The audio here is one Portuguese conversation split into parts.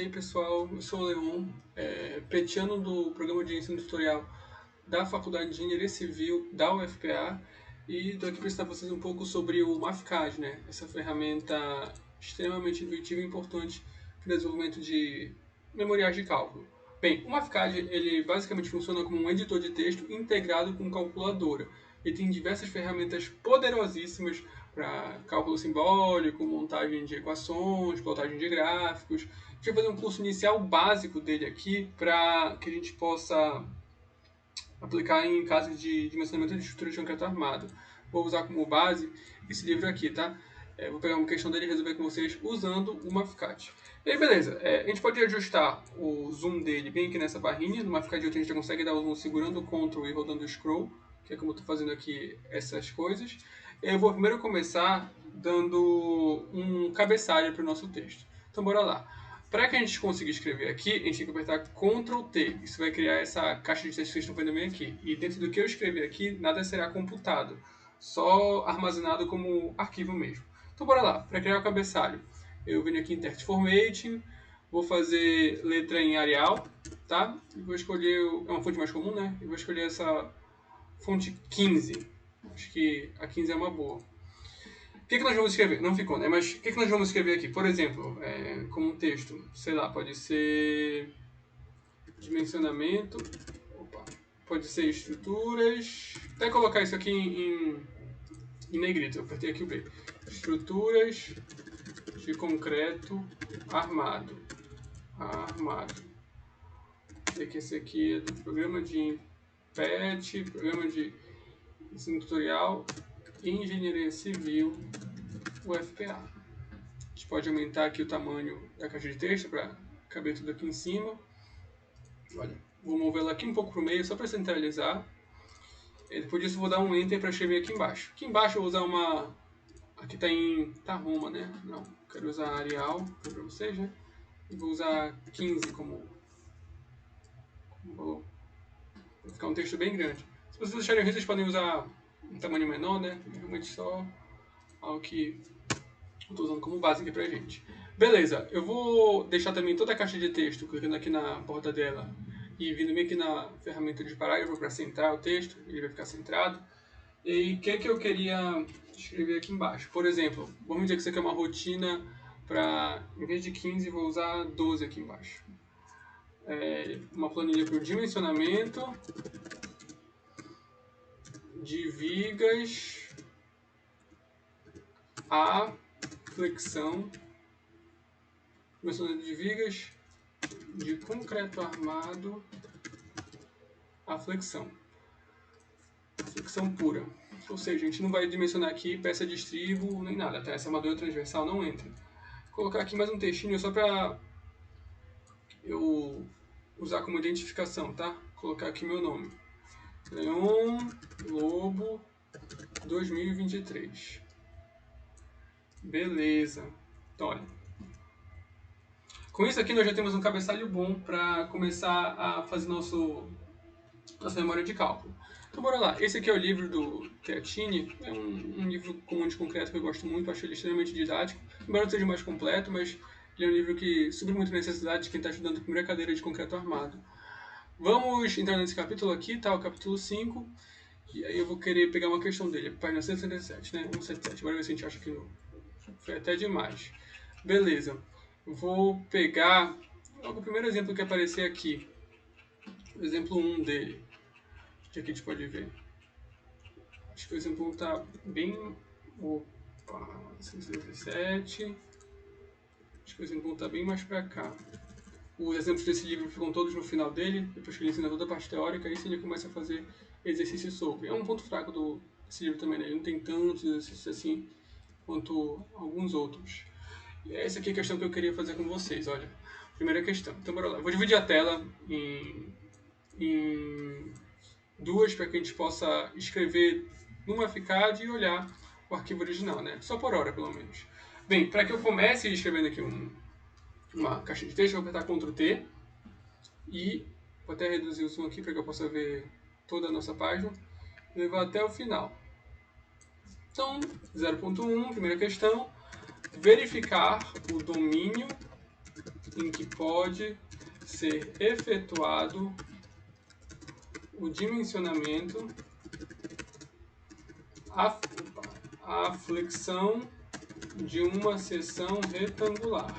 aí pessoal, eu sou o Leon, petiano do programa de ensino tutorial da Faculdade de Engenharia Civil da UFPA, e estou aqui para ensinar vocês um pouco sobre o Mathcad, né? Essa ferramenta extremamente intuitiva e importante para o desenvolvimento de memoriais de cálculo. Bem, o Mathcad ele basicamente funciona como um editor de texto integrado com calculadora. Ele tem diversas ferramentas poderosíssimas para cálculo simbólico, montagem de equações, plotagem de gráficos. A gente vai fazer um curso inicial básico dele aqui para que a gente possa aplicar em casos de dimensionamento de estrutura de concreto armado. Vou usar como base esse livro aqui, tá? Vou pegar uma questão dele e resolver com vocês usando o Mathcad. E aí, beleza. A gente pode ajustar o zoom dele bem aqui nessa barrinha. No Mathcad a gente já consegue dar o zoom segurando o Ctrl e rodando o Scroll, que é como eu estou fazendo aqui essas coisas. Eu vou primeiro começar dando um cabeçalho para o nosso texto. Então, bora lá. Para que a gente consiga escrever aqui, a gente tem que apertar Ctrl T. Isso vai criar essa caixa de texto que vocês estão vendo bem aqui. E dentro do que eu escrever aqui, nada será computado, só armazenado como arquivo mesmo. Então bora lá. Para criar o cabeçalho, eu venho aqui em Text Formatting, vou fazer letra em Arial, tá? E vou escolher, é uma fonte mais comum, né? Eu vou escolher essa fonte 15. Acho que a 15 é uma boa. O que nós vamos escrever? Não ficou, né? Mas o que nós vamos escrever aqui? Por exemplo, como um texto, sei lá, pode ser dimensionamento, pode ser estruturas, até colocar isso aqui em negrito, eu apertei aqui o B. Estruturas de concreto armado. Sei que esse aqui é do programa de PET, programa de ensino tutorial e engenharia civil, UFPA. A gente pode aumentar aqui o tamanho da caixa de texto para caber tudo aqui em cima. Olha, vou mover ela aqui um pouco para o meio só para centralizar. E depois disso vou dar um Enter para escrever aqui embaixo. Aqui embaixo eu vou usar uma... Aqui tá Roma, né? Não, quero usar Arial para vocês, né? E vou usar 15 como valor. Vai ficar um texto bem grande. Se vocês acharem ruim, vocês podem usar um tamanho menor, né? Realmente só algo que eu estou usando como base aqui pra gente. Beleza, eu vou deixar também toda a caixa de texto, clicando aqui na borda dela e vindo bem aqui na ferramenta de parágrafo para centrar o texto, ele vai ficar centrado. E o que eu queria escrever aqui embaixo? Por exemplo, vamos dizer que isso aqui é uma rotina para, em vez de 15, vou usar 12 aqui embaixo. Uma planilha para o dimensionamento de vigas a flexão, dimensionamento de vigas de concreto armado a flexão pura. Ou seja, a gente não vai dimensionar aqui peça de estribo nem nada, tá? Essa armadura transversal não entra. Vou colocar aqui mais um textinho só para eu usar como identificação, tá? Vou colocar aqui meu nome. Leon Lobo 2023. Beleza. Então, olha. Com isso aqui nós já temos um cabeçalho bom para começar a fazer nossa memória de cálculo. Então bora lá. Esse aqui é o livro do Chiatini. É um livro comum de concreto que eu gosto muito, acho ele extremamente didático. Embora não seja mais completo, mas ele é um livro que supre muito a necessidade de quem está estudando a primeira cadeira de concreto armado. Vamos entrar nesse capítulo aqui, tá? O capítulo 5. E aí eu vou querer pegar uma questão dele, página 177, né? 177. Bora ver se a gente acha que foi até demais. Beleza. Vou pegar logo o primeiro exemplo que aparecer aqui. O exemplo 1 dele. Que aqui a gente pode ver. Acho que o exemplo 1 está bem... Opa, 177. Acho que o exemplo 1 está bem mais para cá. Os exemplos desse livro ficam todos no final dele, depois que ele ensina toda a parte teórica, aí sim ele começa a fazer exercícios sobre. É um ponto fraco desse livro também, né? Ele não tem tantos exercícios assim quanto alguns outros. E essa aqui é a questão que eu queria fazer com vocês, olha. Primeira questão. Então, bora lá. Eu vou dividir a tela em duas para que a gente possa escrever no Mathcad e olhar o arquivo original, né? Só por hora, pelo menos. Bem, para que eu comece escrevendo aqui uma caixa de texto, eu vou apertar Ctrl T e vou até reduzir o zoom aqui para que eu possa ver toda a nossa página e levar até o final. Então, 0.1, primeira questão, verificar o domínio em que pode ser efetuado o dimensionamento, a flexão de uma seção retangular.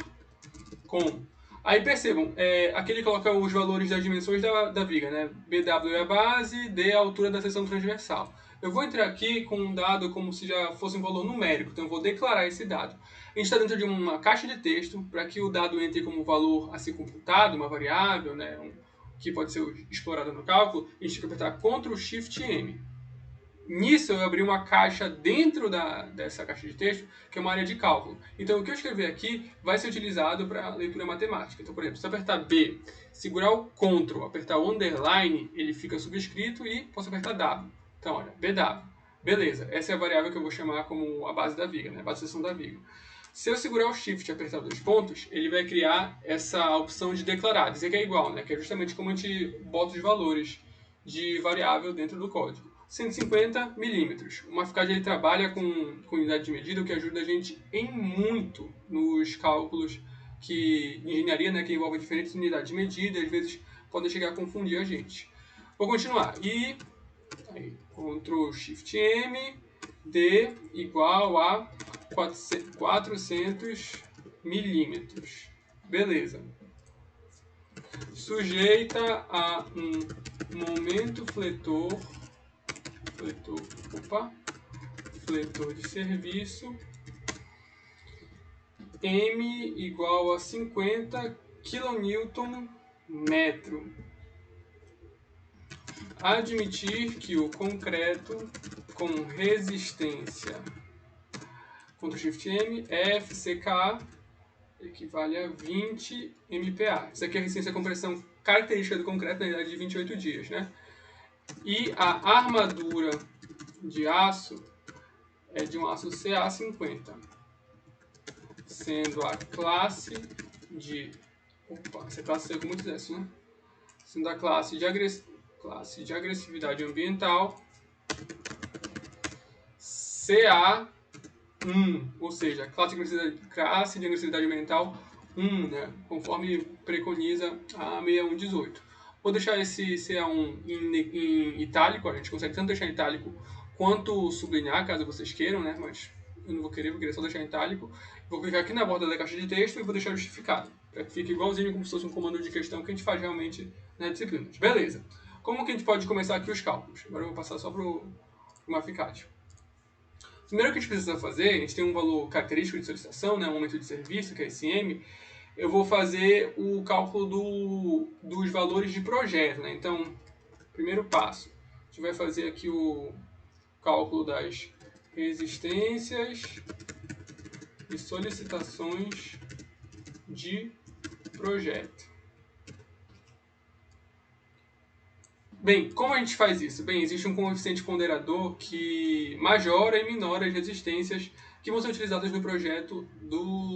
Aí percebam, aqui ele coloca os valores das dimensões da viga, né? BW é a base, D é a altura da seção transversal. Eu vou entrar aqui com um dado como se já fosse um valor numérico, então eu vou declarar esse dado. A gente está dentro de uma caixa de texto, para que o dado entre como valor a ser computado, uma variável, né? Que pode ser explorada no cálculo, a gente tem que apertar Ctrl Shift M. Nisso eu abri uma caixa dentro dessa caixa de texto, que é uma área de cálculo. Então o que eu escrever aqui vai ser utilizado para leitura matemática. Então, por exemplo, se eu apertar B, segurar o Ctrl, apertar o underline, ele fica subscrito e posso apertar W. Então, olha, BW. Beleza, essa é a variável que eu vou chamar como a base da viga, né? A base da seção da viga. Se eu segurar o Shift e apertar dois pontos, ele vai criar essa opção de declarar, dizer que é igual, né? Que é justamente como a gente bota os valores de variável dentro do código. 150 milímetros. O Mathcad ele trabalha com unidade de medida, o que ajuda a gente em muito nos cálculos de engenharia, né, que envolvem diferentes unidades de medida, e às vezes podem chegar a confundir a gente. Vou continuar. E aí, Ctrl Shift M, D igual a 400 milímetros. Beleza. Sujeita a um momento fletor de serviço M igual a 50 kN metro. Admitir que o concreto com resistência Ctrl Shift M FCK equivale a 20 MPa. Isso aqui é a resistência à compressão característica do concreto, na idade de 28 dias, né? E a armadura de aço é de um aço CA50, sendo a classe de... Opa, essa classe saiu com muitos S, né? Sendo a classe de agressividade ambiental CA1, ou seja, classe de agressividade ambiental 1, né? Conforme preconiza a 6118. Vou deixar esse CA1 em itálico, a gente consegue tanto deixar em itálico quanto sublinhar, caso vocês queiram, né? Mas eu não vou querer só deixar em itálico. Vou clicar aqui na borda da caixa de texto e vou deixar justificado, para que fique igualzinho como se fosse um comando de questão que a gente faz realmente nas disciplinas. Beleza. Como que a gente pode começar aqui os cálculos? Agora eu vou passar só para o Mathcad. Primeiro que a gente precisa fazer, a gente tem um valor característico de solicitação, né, um momento de serviço, que é esse M. Eu vou fazer o cálculo dos valores de projeto, né? Então, primeiro passo, a gente vai fazer aqui o cálculo das resistências e solicitações de projeto. Bem, como a gente faz isso? Bem, existe um coeficiente ponderador que majora e minora as resistências que vão ser utilizadas no projeto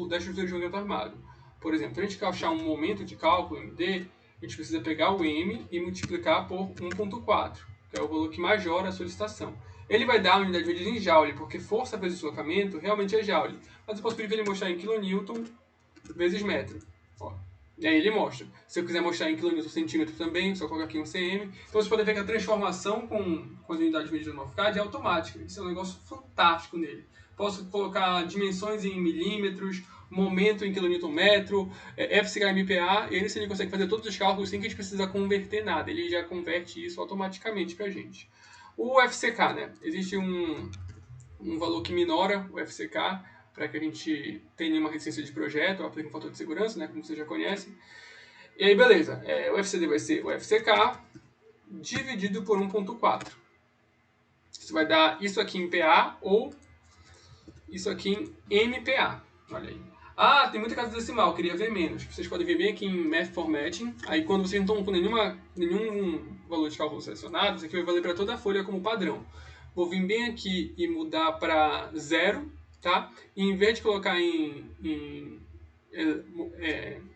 da estrutura de concreto armado. Por exemplo, para a gente achar um momento de cálculo, MD, a gente precisa pegar o M e multiplicar por 1.4, que é o valor que majora a solicitação. Ele vai dar a unidade de medida em joule, porque força vezes deslocamento realmente é joule. Mas eu posso pedir para ele mostrar em kilonewton vezes metro. Ó. E aí ele mostra. Se eu quiser mostrar em quilômetro centímetro também, só colocar aqui um cm. Então você pode ver que a transformação com as unidades de medida do Mathcad é automática. Isso é um negócio fantástico nele. Posso colocar dimensões em milímetros, momento em quilonewton metro, FCK MPa, e ele consegue fazer todos os cálculos sem que a gente precisa converter nada. Ele já converte isso automaticamente para a gente. O FCK, né? Existe um valor que minora o FCK, para que a gente tenha uma resistência de projeto, aplique um fator de segurança, né, como vocês já conhecem. E aí, beleza, o FCD vai ser o FCK dividido por 1.4. Isso vai dar isso aqui em PA ou isso aqui em MPa. Olha aí. Ah, tem muita casa decimal, queria ver menos. Vocês podem ver bem aqui em Math Formatting. Aí quando vocês não estão com nenhum valor de cálculo selecionado, isso aqui vai valer para toda a folha como padrão. Vou vir bem aqui e mudar para 0, tá? E em vez de colocar em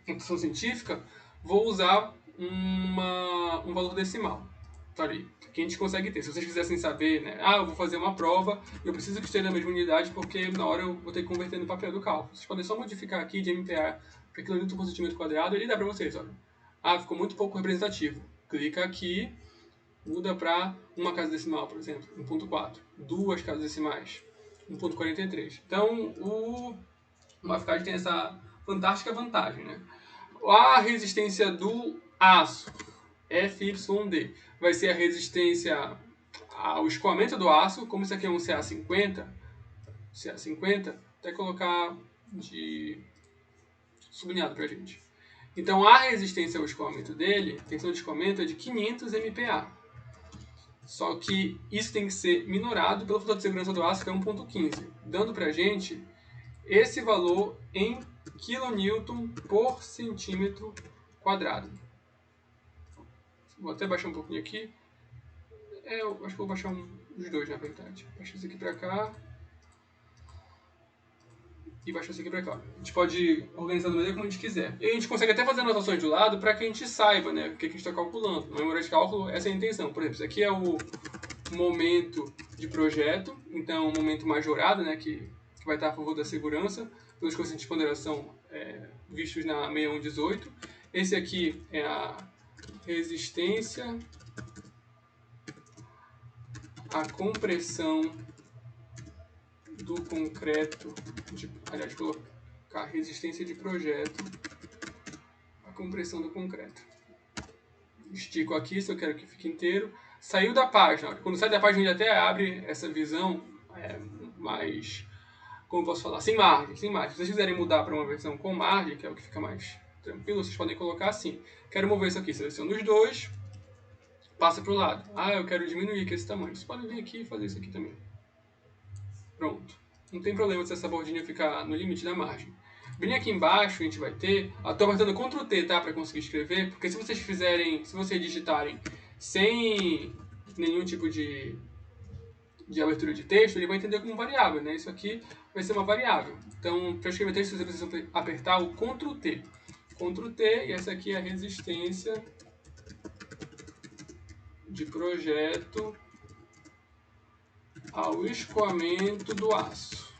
notação científica, vou usar um valor decimal. Tá ali. Que a gente consegue ter. Se vocês quisessem saber, né? Ah, eu vou fazer uma prova e eu preciso que esteja na mesma unidade porque na hora eu vou ter que converter no papel do cálculo. Vocês podem só modificar aqui de MPa que é quilonewton por centímetro quadrado, ele dá para vocês, olha. Ah, ficou muito pouco representativo. Clica aqui, muda para uma casa decimal, por exemplo, 1.4. Duas casas decimais, 1.43. Então, o Mathcad tem essa fantástica vantagem, né? A resistência do aço, FYD, vai ser a resistência ao escoamento do aço, como isso aqui é um CA50, até colocar de sublinhado pra gente. Então a resistência ao escoamento dele, a tensão de escoamento é de 500 MPa. Só que isso tem que ser minorado pelo fator de segurança do aço, que é 1.15, dando pra gente esse valor em kN por centímetro quadrado. Vou até baixar um pouquinho aqui. Eu acho que vou baixar os dois, na verdade. Baixar isso aqui pra cá. E baixar isso aqui pra cá. A gente pode organizar da maneira como a gente quiser. E a gente consegue até fazer anotações do lado para que a gente saiba, né, o que a gente está calculando. Na memória de cálculo, essa é a intenção. Por exemplo, isso aqui é o momento de projeto. Então, o momento majorado, né, que vai estar a favor da segurança, pelos coeficientes de ponderação vistos na 6118. Esse aqui é a resistência à compressão do concreto, aliás, colocar resistência de projeto à compressão do concreto. Estico aqui se eu quero que fique inteiro. Saiu da página. Quando sai da página, a gente até abre essa visão mais, como eu posso falar, sem margem. Se vocês quiserem mudar para uma versão com margem, que é o que fica mais tranquilo, vocês podem colocar assim. Quero mover isso aqui, seleciono os dois, passa para o lado. Ah, eu quero diminuir aqui esse tamanho. Vocês podem vir aqui e fazer isso aqui também. Pronto. Não tem problema se essa bordinha ficar no limite da margem. Bem aqui embaixo a gente vai ter... Estou apertando Ctrl T, tá? Para conseguir escrever. Porque se vocês digitarem sem nenhum tipo de abertura de texto, ele vai entender como variável, né? Isso aqui vai ser uma variável. Então, para escrever texto, vocês precisam apertar o Ctrl T. Ctrl T, e essa aqui é a resistência de projeto ao escoamento do aço.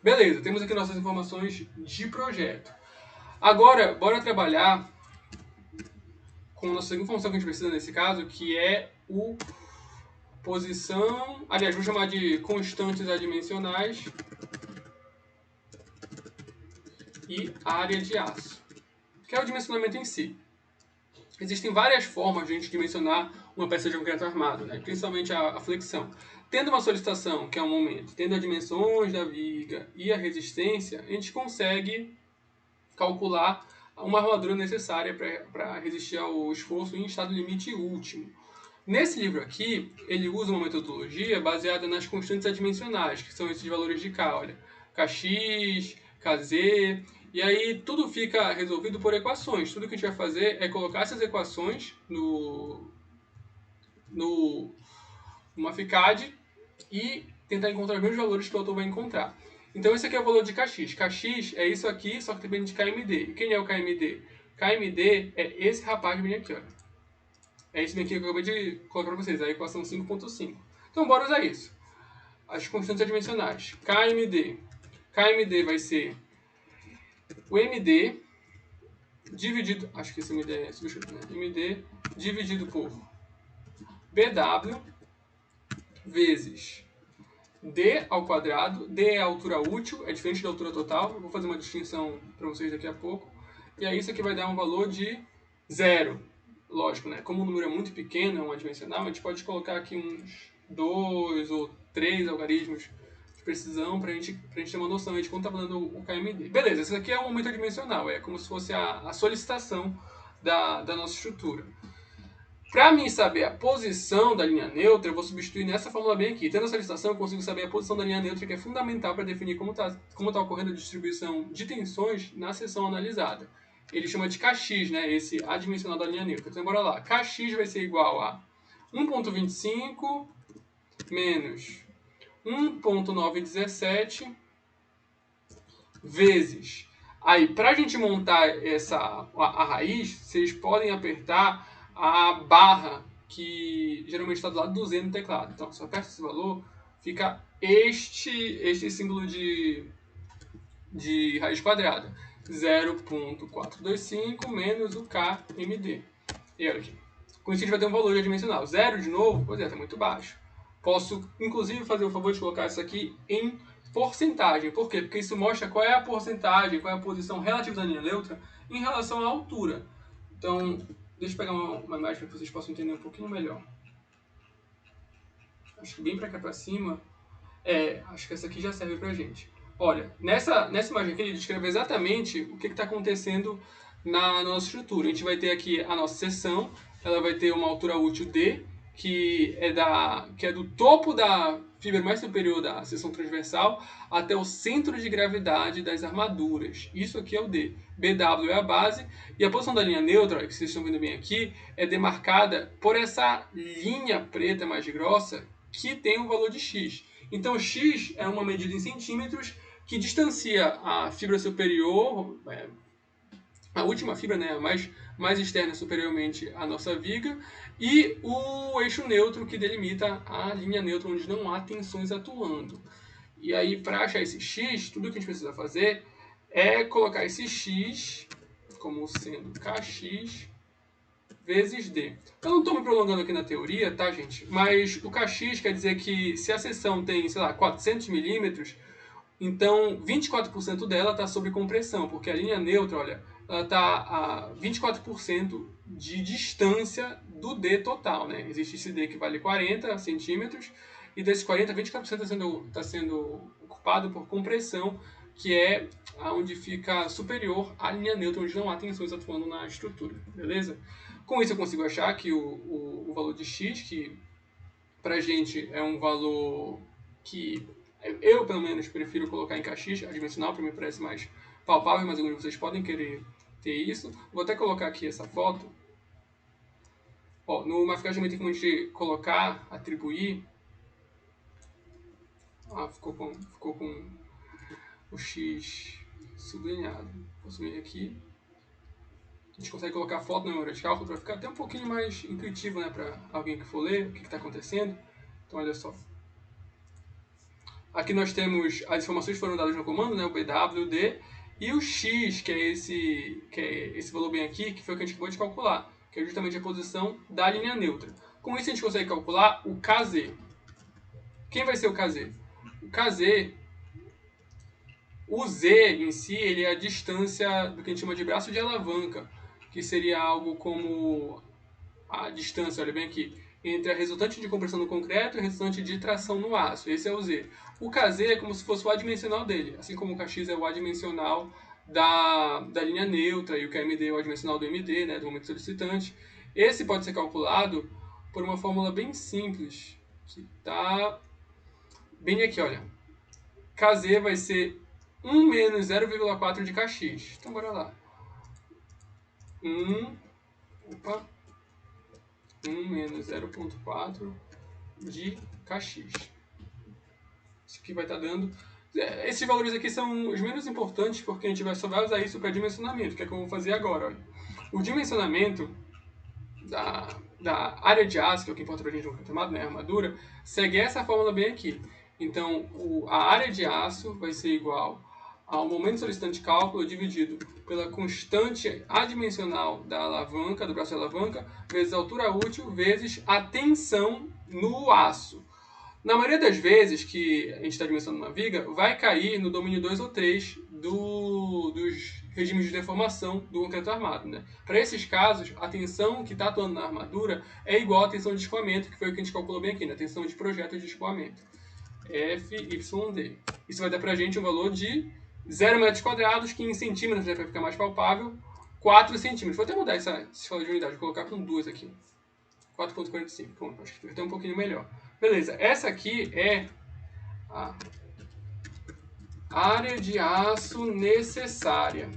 Beleza, temos aqui nossas informações de projeto. Agora, bora trabalhar com a nossa segunda função que a gente precisa nesse caso, que é o posição... Aliás, vou chamar de constantes adimensionais e área de aço, que é o dimensionamento em si. Existem várias formas de a gente dimensionar uma peça de concreto armado, né? Principalmente a flexão. Tendo uma solicitação, que é um momento, tendo as dimensões da viga e a resistência, a gente consegue calcular uma armadura necessária para resistir ao esforço em estado limite último. Nesse livro aqui, ele usa uma metodologia baseada nas constantes adimensionais, que são esses valores de K, olha, Kx, Kz, e aí tudo fica resolvido por equações. Tudo que a gente vai fazer é colocar essas equações no Mathcad e tentar encontrar os mesmos valores que o autor vai encontrar. Então esse aqui é o valor de Kx. Kx é isso aqui, só que depende de KMD. E quem é o KMD? KMD é esse rapaz bem aqui, olha. É esse aqui que eu acabei de colocar para vocês, a equação 5.5. Então bora usar isso. As constantes adimensionais. KMD. KMD vai ser o MD dividido... Acho que esse MD é substituto, né? MD dividido por BW vezes D ao quadrado. D é a altura útil, é diferente da altura total. Eu vou fazer uma distinção para vocês daqui a pouco. E aí isso aqui vai dar um valor de 0. Lógico, né? Como o número é muito pequeno, é um adimensional, a gente pode colocar aqui uns 2 ou 3 algarismos de precisão para a gente ter uma noção de quanto está falando o KMD. Beleza, isso aqui é um momento adimensional, é como se fosse a solicitação da nossa estrutura. Para mim saber a posição da linha neutra, eu vou substituir nessa fórmula bem aqui. Tendo essa solicitação, eu consigo saber a posição da linha neutra, que é fundamental para definir como tá ocorrendo a distribuição de tensões na seção analisada. Ele chama de Kx, né? Esse adimensional da linha neutra. Então, bora lá. Kx vai ser igual a 1.25 menos 1.917 vezes... Aí, para a gente montar a raiz, vocês podem apertar a barra que geralmente está do lado do Z no teclado. Então, se eu aperto esse valor, fica este símbolo de de raiz quadrada. 0,425 menos o KMD. E olha aqui. Com isso a gente vai ter um valor adimensional. 0 de novo, pois é, está muito baixo. Posso, inclusive, fazer o favor de colocar isso aqui em porcentagem. Por quê? Porque isso mostra qual é a porcentagem, qual é a posição relativa da linha neutra em relação à altura. Então, deixa eu pegar uma imagem para que vocês possam entender um pouquinho melhor. Acho que bem para cá para cima. Acho que essa aqui já serve pra gente. Olha, nessa imagem aqui ele descreve exatamente o que está acontecendo na nossa estrutura. A gente vai ter aqui a nossa seção, ela vai ter uma altura útil D, que é do topo da fibra mais superior da seção transversal até o centro de gravidade das armaduras. Isso aqui é o D. BW é a base, e a posição da linha neutra, que vocês estão vendo bem aqui, é demarcada por essa linha preta mais grossa, que tem um valor de X. Então, X é uma medida em centímetros que distancia a fibra superior, a última fibra, né, a mais externa superiormente à nossa viga, e o eixo neutro que delimita a linha neutra onde não há tensões atuando. E aí, para achar esse X, tudo que a gente precisa fazer é colocar esse X como sendo Kx vezes D. Eu não estou me prolongando aqui na teoria, tá, gente? Mas o Kx quer dizer que se a seção tem, sei lá, 400 milímetros, então 24% dela está sob compressão, porque a linha neutra, olha, ela está a 24% de distância do D total, né? Existe esse D que vale 40 centímetros, e desses 40, 24% está sendo ocupado por compressão, que é onde fica superior à linha neutra, onde não há tensões atuando na estrutura, beleza? Com isso eu consigo achar que o valor de X, que pra gente é um valor que eu, pelo menos, prefiro colocar em Kx, adimensional, para mim parece mais palpável, mas alguns de vocês podem querer ter isso. Vou até colocar aqui essa foto. Ó, no Mathcad também tem como a gente colocar, atribuir. Ficou com o X sublinhado. Vou subir aqui. A gente consegue colocar foto na memória de cálculo para ficar até um pouquinho mais intuitivo, né, para alguém que for ler o que está acontecendo. Então, olha só. Aqui nós temos as informações que foram dadas no comando, né, o BW, o D, e o X, que é esse valor bem aqui, que foi o que a gente acabou de calcular, que é justamente a posição da linha neutra. Com isso a gente consegue calcular o KZ. Quem vai ser o KZ? O KZ, o Z em si, ele é a distância do que a gente chama de braço de alavanca, que seria algo como a distância, olha bem aqui, entre a resultante de compressão no concreto e a resultante de tração no aço. Esse é o Z. O Kz é como se fosse o adimensional dele, assim como o Kx é o adimensional da linha neutra e o KMD é o adimensional do MD, né, do momento solicitante. Esse pode ser calculado por uma fórmula bem simples, que está bem aqui, olha. Kz vai ser 1 menos 0,4 de Kx. Então, bora lá. 1 menos 0,4 de Kx. Isso aqui vai estar dando... Esses valores aqui são os menos importantes, porque a gente só vai usar isso para dimensionamento, que é o que eu vou fazer agora. Olha. O dimensionamento da área de aço, que é o que importa para a gente no concreto, né, a armadura, segue essa fórmula bem aqui. Então, a área de aço vai ser igual ao momento solicitante de cálculo dividido pela constante adimensional da alavanca, do braço de alavanca, vezes a altura útil, vezes a tensão no aço. Na maioria das vezes que a gente está dimensionando uma viga, vai cair no domínio 2 ou 3 dos regimes de deformação do concreto armado. Né? Para esses casos, a tensão que está atuando na armadura é igual à tensão de escoamento, que foi o que a gente calculou bem aqui, né? Tensão de projeto de escoamento. FYD. Isso vai dar para a gente um valor de 0 metros quadrados, que em centímetros, né, para ficar mais palpável, 4 centímetros. Vou até mudar esse valor de unidade, vou colocar com 2 aqui. 4,45. Pronto, acho que vai ter um pouquinho melhor. Beleza, essa aqui é a área de aço necessária.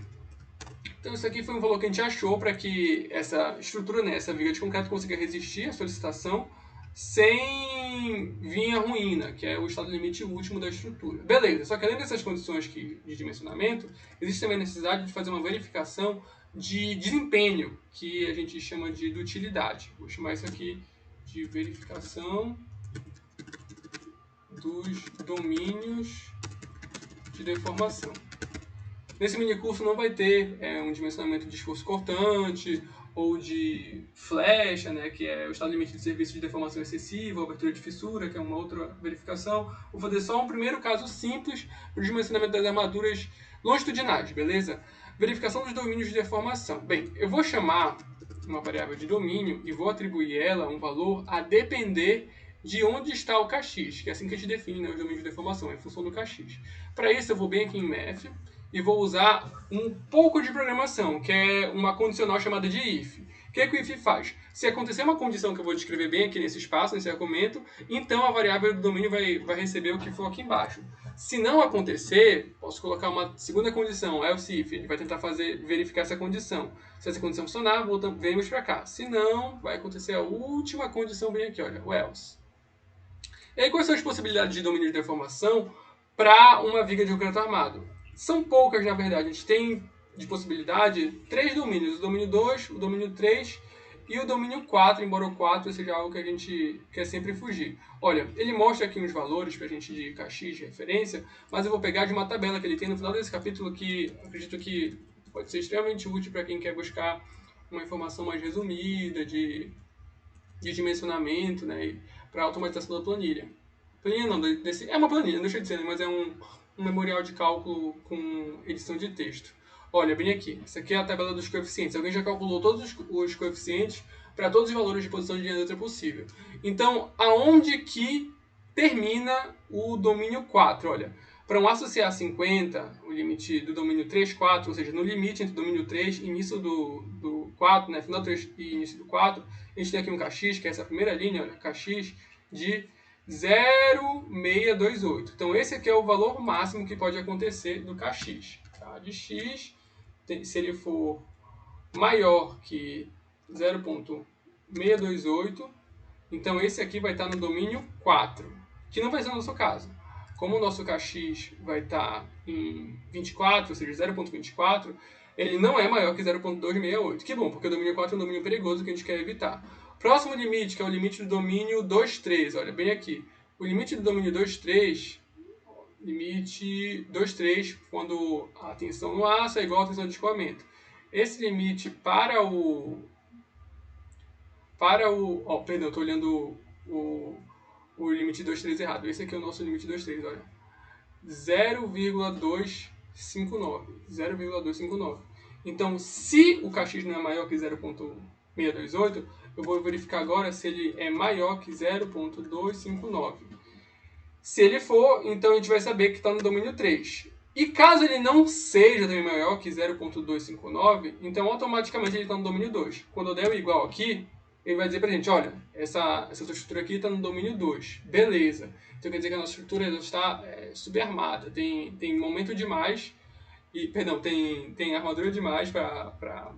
Então isso aqui foi um valor que a gente achou para que essa estrutura, né, essa viga de concreto consiga resistir à solicitação sem vir a ruína, que é o estado limite último da estrutura. Beleza, só que além dessas condições de dimensionamento, existe também a necessidade de fazer uma verificação de desempenho, que a gente chama de dutilidade. Vou chamar isso aqui de verificação dos domínios de deformação. Nesse minicurso não vai ter um dimensionamento de esforço cortante ou de flecha, né, que é o estado limite de serviço de deformação excessiva, abertura de fissura, que é uma outra verificação. Vou fazer só um primeiro caso simples para o dimensionamento das armaduras longitudinais, beleza? Verificação dos domínios de deformação. Bem, eu vou chamar uma variável de domínio e vou atribuir ela um valor a depender de onde está o kx, que é assim que a gente define, né, os domínios de deformação, é em função do kx. Para isso, eu vou bem aqui em Math e vou usar um pouco de programação, que é uma condicional chamada de if. O que é que o if faz? Se acontecer uma condição que eu vou descrever bem aqui nesse espaço, nesse argumento, então a variável do domínio vai receber o que for aqui embaixo. Se não acontecer, posso colocar uma segunda condição, else if. Ele vai tentar verificar essa condição. Se essa condição funcionar, vemos para cá. Se não, vai acontecer a última condição bem aqui, olha, o else. E aí, quais são as possibilidades de domínio de deformação para uma viga de concreto armado? São poucas, na verdade. A gente tem de possibilidade 3 domínios. O domínio 2, o domínio 3 e o domínio 4, embora o 4 seja algo que a gente quer sempre fugir. Olha, ele mostra aqui uns valores para a gente de kx de referência, mas eu vou pegar de uma tabela que ele tem no final desse capítulo que acredito que pode ser extremamente útil para quem quer buscar uma informação mais resumida de dimensionamento, né, para automatização da planilha. Planilha não, é uma planilha, não deixa de ser, mas é um memorial de cálculo com edição de texto. Olha, bem aqui, essa aqui é a tabela dos coeficientes. Alguém já calculou todos os coeficientes para todos os valores de posição de linha neutra possível. Então, aonde que termina o domínio 4? Olha, para um associar 50, o limite do domínio 3, 4, ou seja, no limite entre o domínio 3 e início do 4, né, final 3 e início do 4, a gente tem aqui um kx, que é essa primeira linha, olha, kx de 0,628. Então, esse aqui é o valor máximo que pode acontecer do kx. Tá? De x, se ele for maior que 0,628, então esse aqui vai estar no domínio 4, que não vai ser o nosso caso. Como o nosso kx vai estar em 24, ou seja, 0,24, ele não é maior que 0,268. Que bom, porque o domínio 4 é um domínio perigoso que a gente quer evitar. Próximo limite, que é o limite do domínio 2,3. Olha, bem aqui. O limite do domínio 2,3, limite 2,3, quando a tensão no aço é igual à tensão de escoamento. Esse limite para o... perdão, eu estou olhando o limite 2,3 errado. Esse aqui é o nosso limite 2,3, olha. 0,259. 0,259. Então, se o kx não é maior que 0,628, eu vou verificar agora se ele é maior que 0,259. Se ele for, então a gente vai saber que está no domínio 3. E caso ele não seja também maior que 0,259, então automaticamente ele está no domínio 2. Quando eu der o igual aqui, ele vai dizer para a gente, olha, essa sua estrutura aqui está no domínio 2. Beleza. Então quer dizer que a nossa estrutura está subarmada, tem momento demais, tem armadura demais para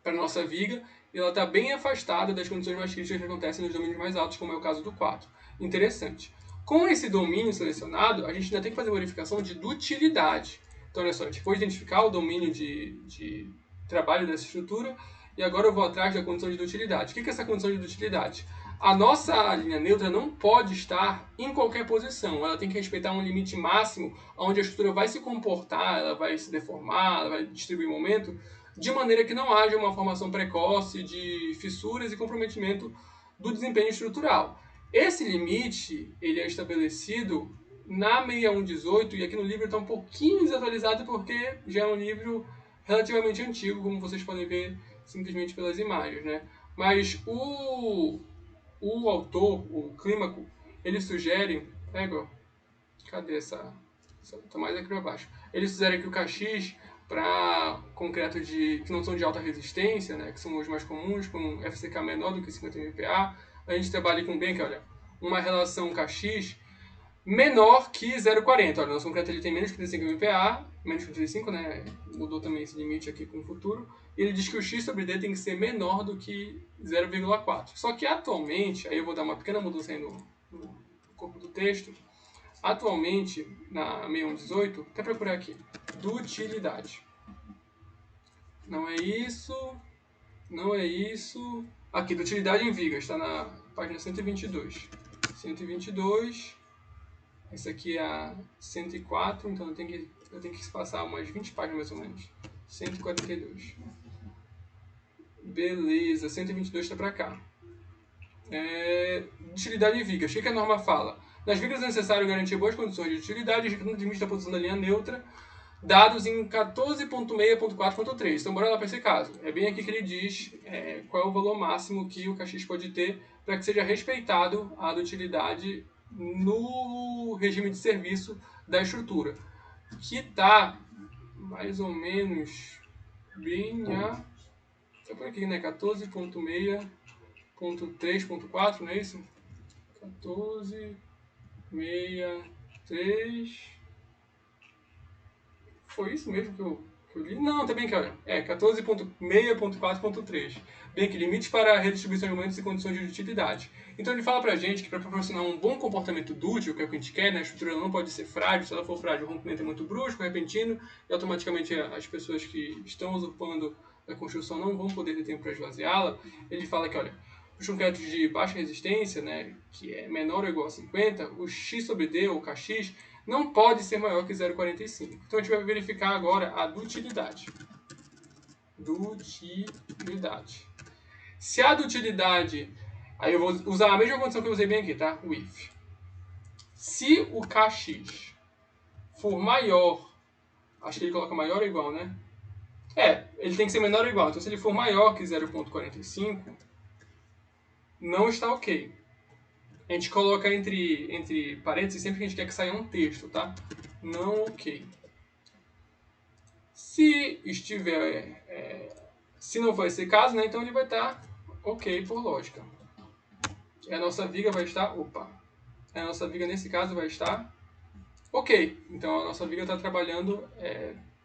a nossa viga, e ela está bem afastada das condições mais críticas que acontecem nos domínios mais altos, como é o caso do 4. Interessante. Com esse domínio selecionado, a gente ainda tem que fazer uma verificação de dutilidade. Então, olha só, a gente foi identificar o domínio de trabalho dessa estrutura, e agora eu vou atrás da condição de dutilidade. O que é essa condição de dutilidade? A nossa linha neutra não pode estar em qualquer posição. Ela tem que respeitar um limite máximo onde a estrutura vai se comportar, ela vai se deformar, ela vai distribuir momento, de maneira que não haja uma formação precoce de fissuras e comprometimento do desempenho estrutural. Esse limite ele é estabelecido na 6118, e aqui no livro está um pouquinho desatualizado porque já é um livro relativamente antigo, como vocês podem ver simplesmente pelas imagens, né? Mas o autor, o Clímaco, ele sugere... cadê essa? Está mais aqui para baixo. Ele sugere que o kx para concreto que não são de alta resistência, né, que são os mais comuns, com FCK menor do que 50 MPa, a gente trabalha com bem, que olha, uma relação kx menor que 0,40. Olha, nosso concreto ele tem menos que 35 MPa, menos que 35, né, mudou também esse limite aqui com o futuro, e ele diz que o x sobre d tem que ser menor do que 0,4. Só que atualmente, aí eu vou dar uma pequena mudança aí no corpo do texto, atualmente, na 6118, até procurar aqui, dutilidade. Não é isso, não é isso. Aqui, dutilidade em vigas, está na página 122. 122, Essa aqui é a 104, então eu tenho que passar umas 20 páginas mais ou menos. 142. Beleza, 122 está para cá. Utilidade de vigas. O que a norma fala? Nas vigas é necessário garantir boas condições de utilidade, no limite da posição da linha neutra, dados em 14.6.4.3. Então, bora lá para esse caso. É bem aqui que ele diz qual é o valor máximo que o KX pode ter para que seja respeitado a utilidade no regime de serviço da estrutura, que está mais ou menos bem a... Tá por aqui, né? 14.6.3.4, não é isso? 14.6.3... Foi isso mesmo que eu li? Não, tá bem que olha. 14.6.4.3. Bem que limites para a redistribuição de momentos e condições de utilidade. Então ele fala pra gente que para proporcionar um bom comportamento dútil, que é o que a gente quer, né? A estrutura não pode ser frágil. Se ela for frágil, o rompimento é muito brusco, repentino, e automaticamente as pessoas que estão usurpando a construção não vão poder ter tempo para esvaziá-la. Ele fala que, olha, os concretos de baixa resistência, né, que é menor ou igual a 50, o x sobre d, ou kx, não pode ser maior que 0,45. Então a gente vai verificar agora a dutilidade. Dutilidade. Se a dutilidade... Aí eu vou usar a mesma condição que eu usei bem aqui, tá? O if. Se o kx for maior... Acho que ele coloca maior ou igual, né? Ele tem que ser menor ou igual. Então se ele for maior que 0,45, não está ok. A gente coloca entre parênteses sempre que a gente quer que saia um texto, tá? Não ok. Se estiver... se não for esse caso, né, então ele vai estar ok por lógica. E a nossa viga vai estar... A nossa viga nesse caso vai estar ok. Então a nossa viga está trabalhando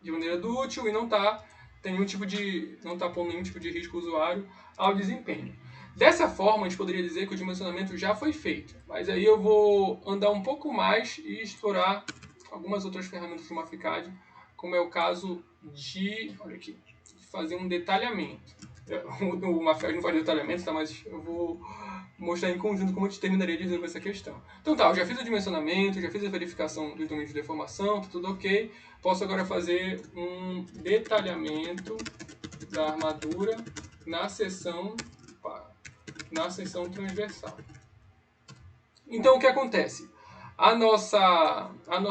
de maneira dútil e não está pondo nenhum tipo de risco ao usuário ao desempenho. Dessa forma, a gente poderia dizer que o dimensionamento já foi feito. Mas aí eu vou andar um pouco mais e explorar algumas outras ferramentas do Maficad, como é o caso de, olha aqui, fazer um detalhamento. O Maficad não faz detalhamento, tá? Mas eu vou mostrar em conjunto como a gente terminaria de resolver essa questão. Então tá, eu já fiz o dimensionamento, já fiz a verificação dos domínios de deformação, tá tudo ok. Posso agora fazer um detalhamento da armadura na seção transversal. Então o que acontece? A nossa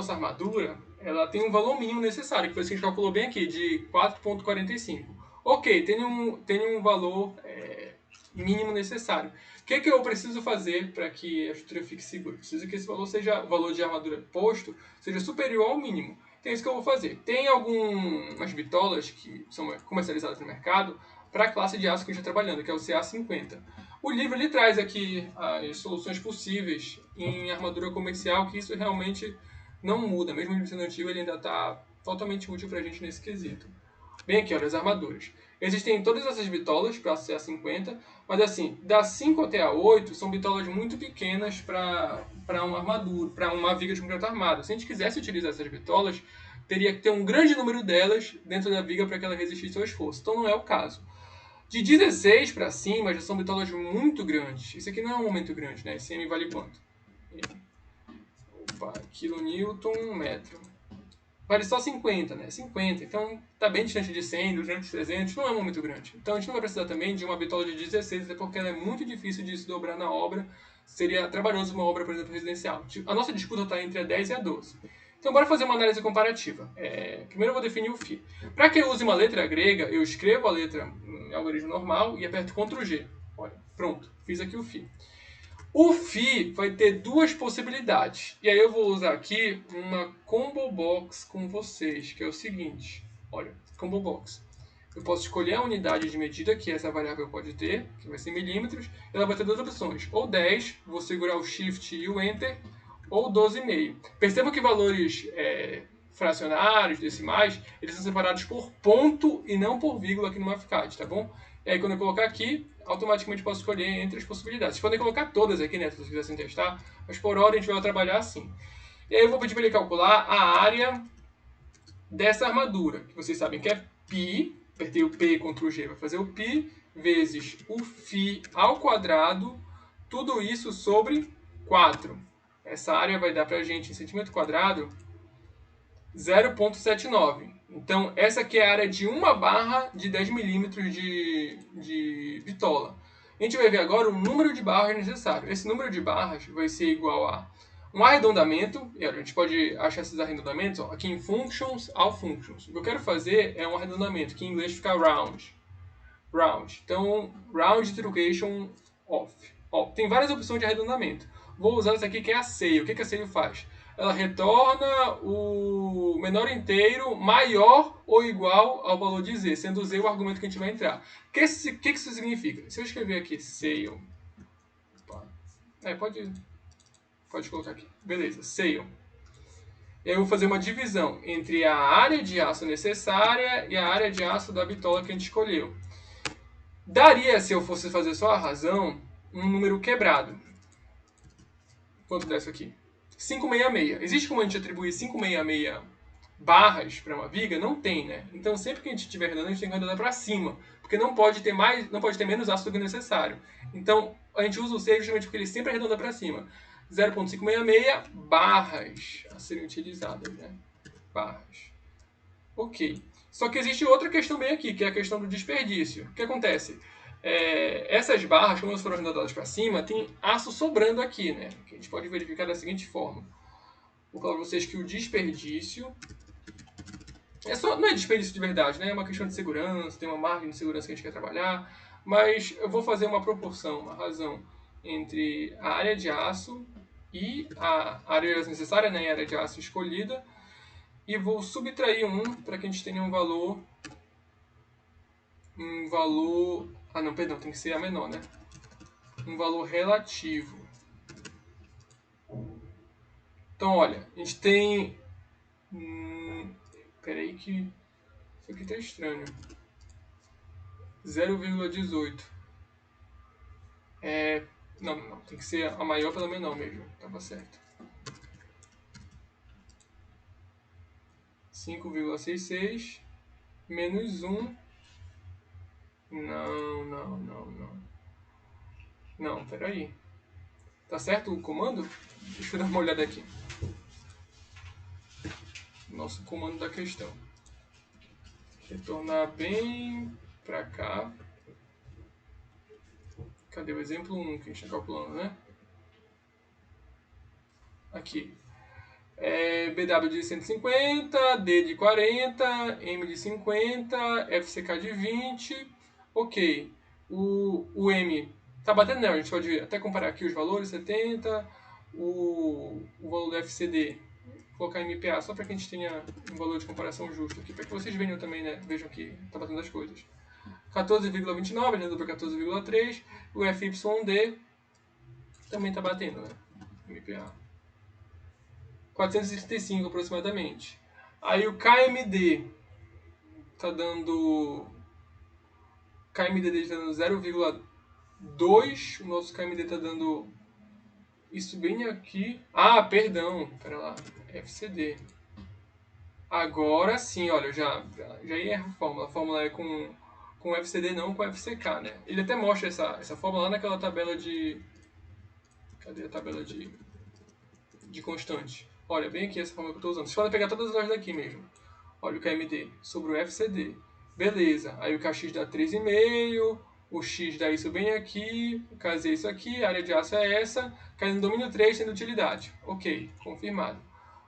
armadura, ela tem um valor mínimo necessário, que foi isso que a gente calculou bem aqui, de 4,45. Ok, tem um valor mínimo necessário. O que eu preciso fazer para que a estrutura fique segura? Preciso que esse valor o valor de armadura posto, seja superior ao mínimo. Então é isso que eu vou fazer. Tem algumas bitolas que são comercializadas no mercado para a classe de aço que a gente está trabalhando, que é o CA50. O livro ele traz aqui as soluções possíveis em armadura comercial, que isso realmente não muda. Mesmo ele sendo antigo, ele ainda está totalmente útil para a gente nesse quesito. Bem aqui, olha, as armaduras. Existem todas essas bitolas para CA50, mas assim, da 5 até a 8 são bitolas muito pequenas para uma armadura, para uma viga de concreto armado. Se a gente quisesse utilizar essas bitolas, teria que ter um grande número delas dentro da viga para que ela resistisse ao esforço. Então não é o caso. De 16 para cima já são bitolas muito grandes. Isso aqui não é um momento grande, né? Esse M vale quanto? Quilonewton, metro. Vale só 50, né? 50. Então está bem distante de 100, 200, 300. Não é um momento grande. Então a gente não vai precisar também de uma bitola de 16, até porque ela é muito difícil de se dobrar na obra. Seria trabalhoso uma obra, por exemplo, residencial. A nossa disputa está entre a 10 e a 12. Então, bora fazer uma análise comparativa. Primeiro eu vou definir o φ. Para que eu use uma letra grega, eu escrevo a letra em algarismo normal e aperto Ctrl G. Olha, pronto, fiz aqui o φ. O φ vai ter duas possibilidades. E aí eu vou usar aqui uma combo box com vocês, que é o seguinte. Olha, combo box. Eu posso escolher a unidade de medida que essa variável pode ter, que vai ser milímetros. Ela vai ter duas opções. Ou 10, vou segurar o Shift e o Enter, ou 12,5. Percebam que valores fracionários, decimais, eles são separados por ponto e não por vírgula aqui no Maficad, tá bom? E aí quando eu colocar aqui, automaticamente posso escolher entre as possibilidades. Vocês podem colocar todas aqui, né, se vocês quisessem testar, mas por hora a gente vai trabalhar assim. E aí eu vou pedir para ele calcular a área dessa armadura, que vocês sabem que é π, apertei o P e Ctrl G, vai fazer o π, vezes o φ ao quadrado, tudo isso sobre 4. essa área vai dar para a gente, em centímetro quadrado, 0,79. Então, essa aqui é a área de uma barra de 10 milímetros de bitola. A gente vai ver agora o número de barras necessário. Esse número de barras vai ser igual a um arredondamento, e a gente pode achar esses arredondamentos aqui em functions, all functions. O que eu quero fazer é um arredondamento, que em inglês fica round. Então, round truncation off. Tem várias opções de arredondamento. Vou usar essa aqui que é a ceio. O que a ceio faz? Ela retorna o menor inteiro maior ou igual ao valor de z, sendo z o argumento que a gente vai entrar. O que isso significa? Se eu escrever aqui ceio, pode colocar aqui. Beleza, ceio. Eu vou fazer uma divisão entre a área de aço necessária e a área de aço da bitola que a gente escolheu. Daria, se eu fosse fazer só a razão, um número quebrado. Quanto dá isso aqui? 566. Existe como a gente atribuir 566 barras para uma viga? Não tem, né? Então sempre que a gente estiver arredondando, a gente tem que arredondar para cima. Porque não pode ter menos ácido do que necessário. Então a gente usa o C justamente porque ele sempre arredonda para cima. 0,566 barras a serem utilizadas, né? Barras. Ok. Só que existe outra questão bem aqui, que é a questão do desperdício. O que acontece? Essas barras, como elas foram arredondadas para cima, tem aço sobrando aqui, né? Que a gente pode verificar da seguinte forma. Vou falar para vocês que o desperdício não é desperdício de verdade, né? É uma questão de segurança, tem uma margem de segurança que a gente quer trabalhar, mas eu vou fazer uma proporção, uma razão entre a área de aço e a área necessária, né? A área de aço escolhida, e vou subtrair 1 para que a gente tenha um valor... Ah, não, perdão, tem que ser a menor, né? Um valor relativo. Então, olha, a gente tem... Peraí que isso aqui tá estranho. 0,18. Não, tem que ser a maior pela menor mesmo. Tava certo. 5,66 menos 1. Não, peraí. Tá certo o comando? Deixa eu dar uma olhada aqui. Nosso comando da questão. Retornar bem pra cá. Cadê o exemplo 1 que a gente está calculando, né? Aqui. BW de 150, D de 40, M de 50, FCK de 20. Ok. O M tá batendo, não. A gente pode até comparar aqui os valores, 70. O valor do FCD, vou colocar MPA só para que a gente tenha um valor de comparação justo aqui, para que vocês vejam também, né? Vejam que tá batendo as coisas. 14,29, a gente deu para 14,3. O FYD também tá batendo, né? MPA. 435 aproximadamente. Aí o KMD tá dando... O KMD dele tá dando 0,2. O nosso KMD tá dando... Isso bem aqui... Ah, perdão. Pera lá. FCD. Agora sim, olha, eu já erro a fórmula. A fórmula é com FCD, não com FCK, né? Ele até mostra essa fórmula lá naquela tabela de... Cadê a tabela de constante? Olha, bem aqui essa fórmula que eu estou usando. Vocês podem pegar todas elas daqui mesmo. Olha o KMD sobre o FCD. Beleza. Aí o KX dá 3,5. O X dá isso bem aqui. O KZ é isso aqui. A área de aço é essa. Cai no domínio 3, tendo utilidade. Ok, confirmado.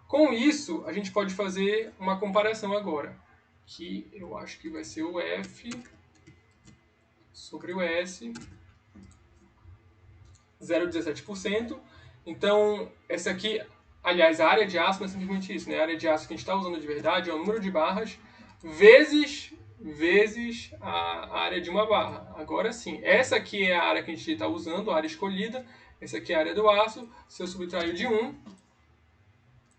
Com isso, a gente pode fazer uma comparação agora. Que eu acho que vai ser o F sobre o S. 0,17%. Então, essa aqui... Aliás, a área de aço não é simplesmente isso, né? A área de aço que a gente está usando de verdade é o número de barras vezes a área de uma barra. Agora sim, essa aqui é a área que a gente está usando, a área escolhida. Essa aqui é a área do aço. Se eu subtrair de 1,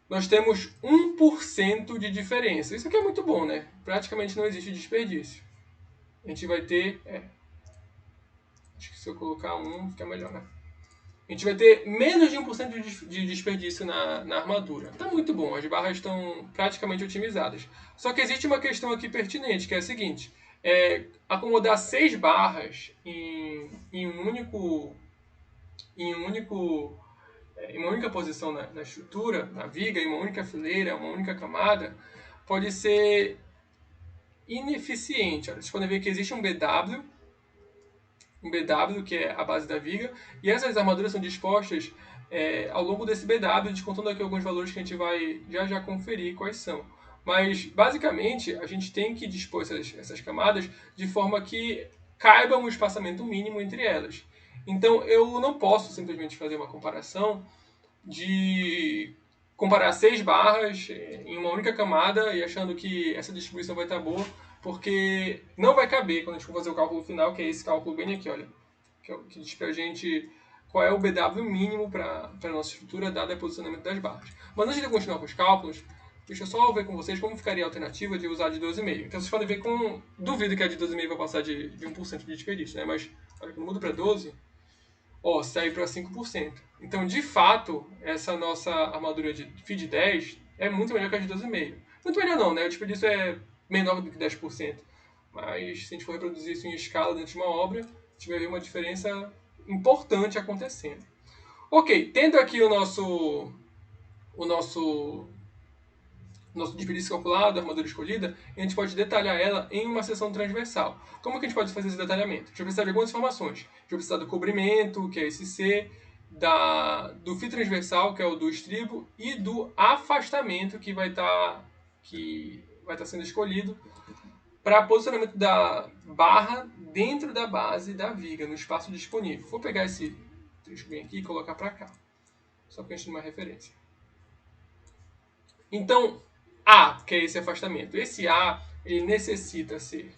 nós temos 1% de diferença. Isso aqui é muito bom, né? Praticamente não existe desperdício. A gente vai ter... acho que se eu colocar 1, fica melhor, né? A gente vai ter menos de 1% de desperdício na armadura. Tá muito bom, as barras estão praticamente otimizadas. Só que existe uma questão aqui pertinente, que é a seguinte. Acomodar 6 barras em um único em uma única posição na estrutura, na viga, em uma única fileira, uma única camada, pode ser ineficiente. Olha, vocês podem ver que existe um BW, que é a base da viga, e essas armaduras são dispostas ao longo desse BW, descontando aqui alguns valores que a gente vai já conferir quais são. Mas, basicamente, a gente tem que dispor essas camadas de forma que caiba um espaçamento mínimo entre elas. Então, eu não posso simplesmente fazer uma comparação de comparar 6 barras em uma única camada e achando que essa distribuição vai estar boa, porque não vai caber quando a gente for fazer o cálculo final, que é esse cálculo bem aqui, olha, que diz pra gente qual é o BW mínimo para a nossa estrutura, dado o posicionamento das barras. Mas antes de continuar com os cálculos, deixa eu só ver com vocês como ficaria a alternativa de usar de 12,5. Então vocês podem ver com... Duvido que a de 12,5 vai passar de 1% de desperdício, né? Mas olha, quando muda para 12, sai para 5%. Então, de fato, essa nossa armadura de feed 10 é muito melhor que a de 12,5. Muito melhor não, né? O desperdício é menor do que 10%. Mas, se a gente for reproduzir isso em escala dentro de uma obra, a gente vai ver uma diferença importante acontecendo. Ok, tendo aqui o nosso desperdício calculado, a armadura escolhida, a gente pode detalhar ela em uma seção transversal. Como que a gente pode fazer esse detalhamento? A gente vai precisar de algumas informações. A gente vai precisar do cobrimento, que é esse C, do fio transversal, que é o do estribo, e do afastamento, que vai estar sendo escolhido para posicionamento da barra dentro da base da viga, no espaço disponível. Vou pegar esse trecho bem aqui e colocar para cá, só para a gente ter uma referência. Então, A, que é esse afastamento. Esse A, ele necessita ser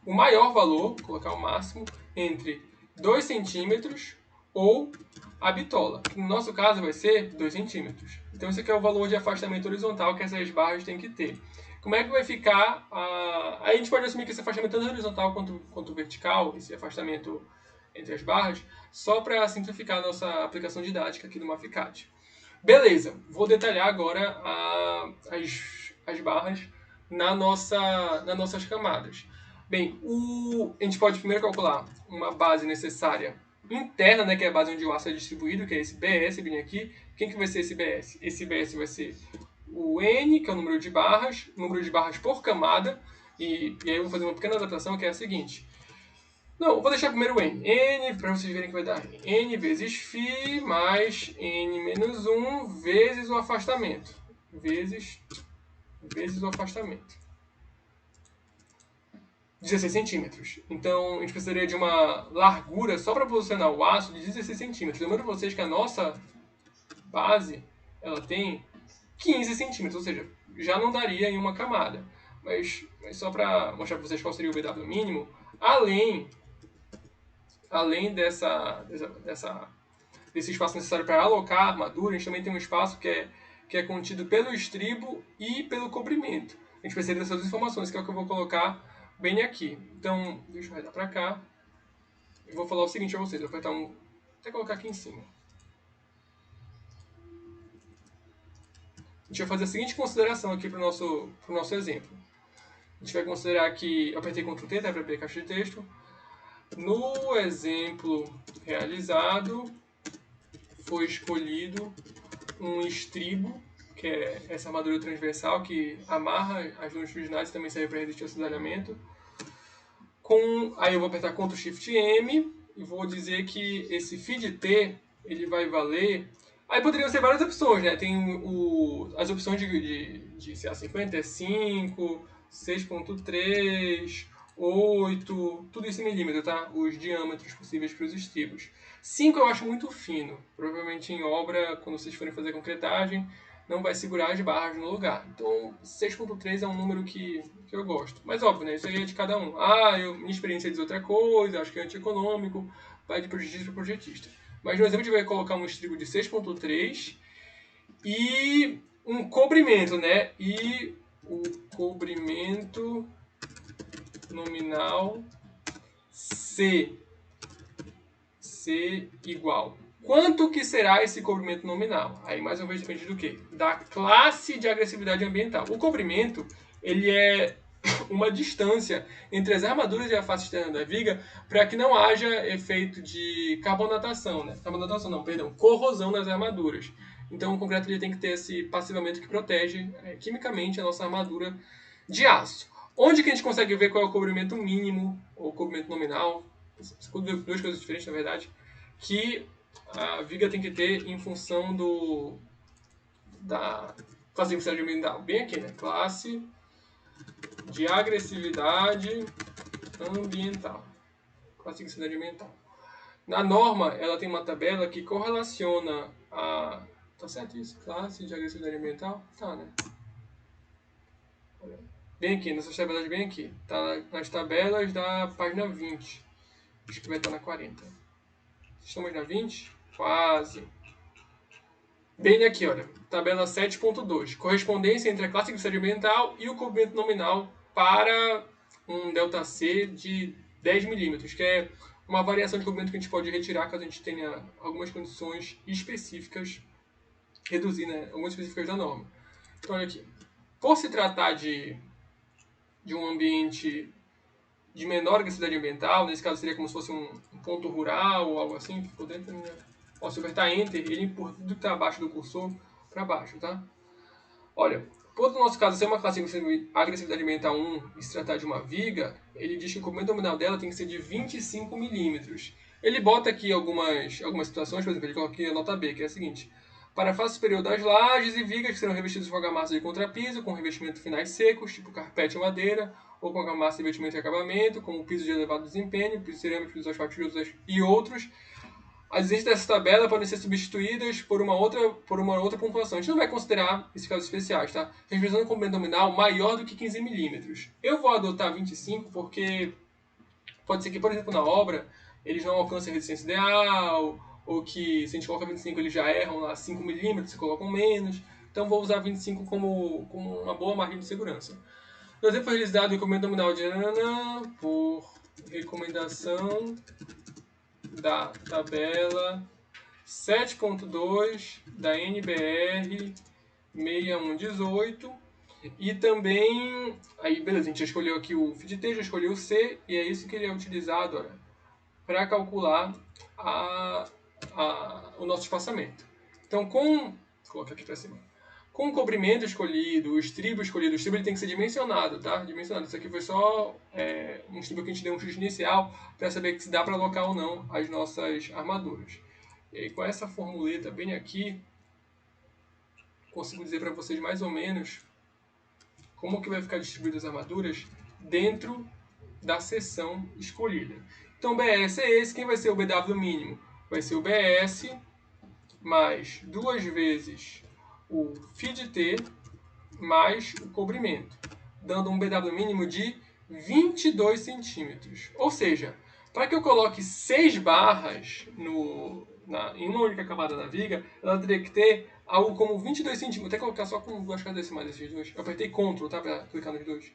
o maior valor, vou colocar o máximo, entre 2 centímetros ou a bitola, que no nosso caso vai ser 2 centímetros. Então esse aqui é o valor de afastamento horizontal que essas barras têm que ter. Como é que vai ficar? Aí a gente pode assumir que esse afastamento tanto horizontal quanto vertical, esse afastamento entre as barras, só para simplificar a nossa aplicação didática aqui do Maficad. Beleza, vou detalhar agora as barras nas nossas camadas. Bem, a gente pode primeiro calcular uma base necessária interna, né, que é a base onde o aço é distribuído, que é esse BS bem aqui. Quem que vai ser esse BS? Esse BS vai ser o N, que é o número de barras por camada, e aí eu vou fazer uma pequena adaptação, que é a seguinte. Não, vou deixar primeiro o N. N, para vocês verem que vai dar N vezes φ mais N menos 1 vezes o afastamento. Vezes o afastamento. 16 centímetros. Então, a gente precisaria de uma largura só para posicionar o aço de 16 centímetros. Lembrando para vocês que a nossa base ela tem 15 centímetros, ou seja, já não daria em uma camada. Mas só para mostrar para vocês qual seria o BW mínimo, além desse espaço necessário para alocar a armadura, a gente também tem um espaço que é contido pelo estribo e pelo cobrimento. A gente precisa dessas informações, que é o que eu vou colocar bem aqui. Então, deixa eu arredar para cá. Eu vou falar o seguinte a vocês, vou apertar até colocar aqui em cima. A gente vai fazer a seguinte consideração aqui para o nosso exemplo. A gente vai considerar que eu apertei Ctrl T para abrir a caixa de texto. No exemplo realizado, foi escolhido um estribo, que é essa armadura transversal que amarra as longitudinais e também serve para resistir ao cisalhamento. Aí eu vou apertar Ctrl Shift M e vou dizer que esse feed T ele vai valer. Aí poderiam ser várias opções, né? Tem as opções de CA50, 5, 6.3, 8, tudo isso em milímetro, tá? Os diâmetros possíveis para os estribos. 5 eu acho muito fino. Provavelmente em obra, quando vocês forem fazer concretagem, não vai segurar as barras no lugar. Então, 6.3 é um número que eu gosto. Mas óbvio, né? Isso aí é de cada um. Minha experiência diz outra coisa, acho que é antieconômico, vai de projetista para projetista. Mas no exemplo a gente vai colocar um estribo de 6.3 e um cobrimento, né? E o cobrimento nominal C igual. Quanto que será esse cobrimento nominal? Aí mais uma vez depende do quê? Da classe de agressividade ambiental. O cobrimento, ele é uma distância entre as armaduras e a face externa da viga para que não haja efeito de carbonatação, né? Carbonatação não, perdão, corrosão nas armaduras. Então o concreto ele tem que ter esse passivamento que protege quimicamente a nossa armadura de aço. Onde que a gente consegue ver qual é o cobrimento mínimo ou cobrimento nominal? São duas coisas diferentes, na verdade, que a viga tem que ter em função da classe de agressividade ambiental. Bem aqui, né? Classe de agressividade ambiental. Classe de agressividade ambiental. Na norma, ela tem uma tabela que correlaciona a... Tá certo isso? Classe de agressividade ambiental? Tá, né? Bem aqui, nessas tabelas bem aqui. Tá nas tabelas da página 20. Acho que vai estar na 40. Estamos na 20? Quase. Bem aqui, olha. Tabela 7.2. Correspondência entre a classe de agressividade ambiental e o cobrimento nominal para um ΔC de 10 milímetros, que é uma variação de cobrimento que a gente pode retirar caso a gente tenha algumas condições específicas, reduzir, né? Algumas específicas da norma. Então, olha aqui. Por se tratar de um ambiente de menor agressividade ambiental, nesse caso seria como se fosse um ponto rural ou algo assim, que ficou dentro da minha... Ó, se eu apertar Enter, ele empurra tudo que está abaixo do cursor para baixo, tá? Olha, por no nosso caso ser uma classe de agressividade ambiental 1 e se tratar de uma viga, ele diz que o comprimento nominal dela tem que ser de 25 milímetros. Ele bota aqui algumas situações, por exemplo, ele coloca aqui a nota B, que é a seguinte. Para a face superior das lajes e vigas que serão revestidas com argamassa de contrapiso, com revestimento finais secos, tipo carpete ou madeira, ou com argamassa de revestimento e acabamento, como piso de elevado desempenho, piso cerâmico, piso asfaltado e outros. As exigências dessa tabela podem ser substituídas por uma outra pontuação. A gente não vai considerar esses casos especiais, tá? Representando um comprimento nominal maior do que 15 milímetros. Eu vou adotar 25 porque pode ser que, por exemplo, na obra, eles não alcancem a resistência ideal, ou que se a gente coloca 25 eles já erram lá 5 milímetros, se colocam menos. Então vou usar 25 como uma boa margem de segurança. No exemplo realizado em comprimento nominal de por recomendação da tabela 7.2 da NBR 6118 e também, aí beleza, a gente já escolheu aqui o FIDT, já escolheu o C e é isso que ele é utilizado para calcular o nosso espaçamento. Então vou colocar aqui para cima. Com o cobrimento escolhido, o estribo ele tem que ser dimensionado, tá? Dimensionado. Isso aqui foi só um estribo que a gente deu um chute inicial para saber se dá para alocar ou não as nossas armaduras. E aí, com essa formuleta bem aqui, consigo dizer para vocês mais ou menos como que vai ficar distribuídas as armaduras dentro da seção escolhida. Então, o BS é esse. Quem vai ser o BW mínimo? Vai ser o BS mais 2 vezes o FIDT mais o cobrimento, dando um BW mínimo de 22 centímetros. Ou seja, para que eu coloque 6 barras em uma única camada da viga, ela teria que ter algo como 22 centímetros. Vou até colocar só com 2 casas decimais esses dois. Eu apertei CTRL, tá? Para clicar nos dois.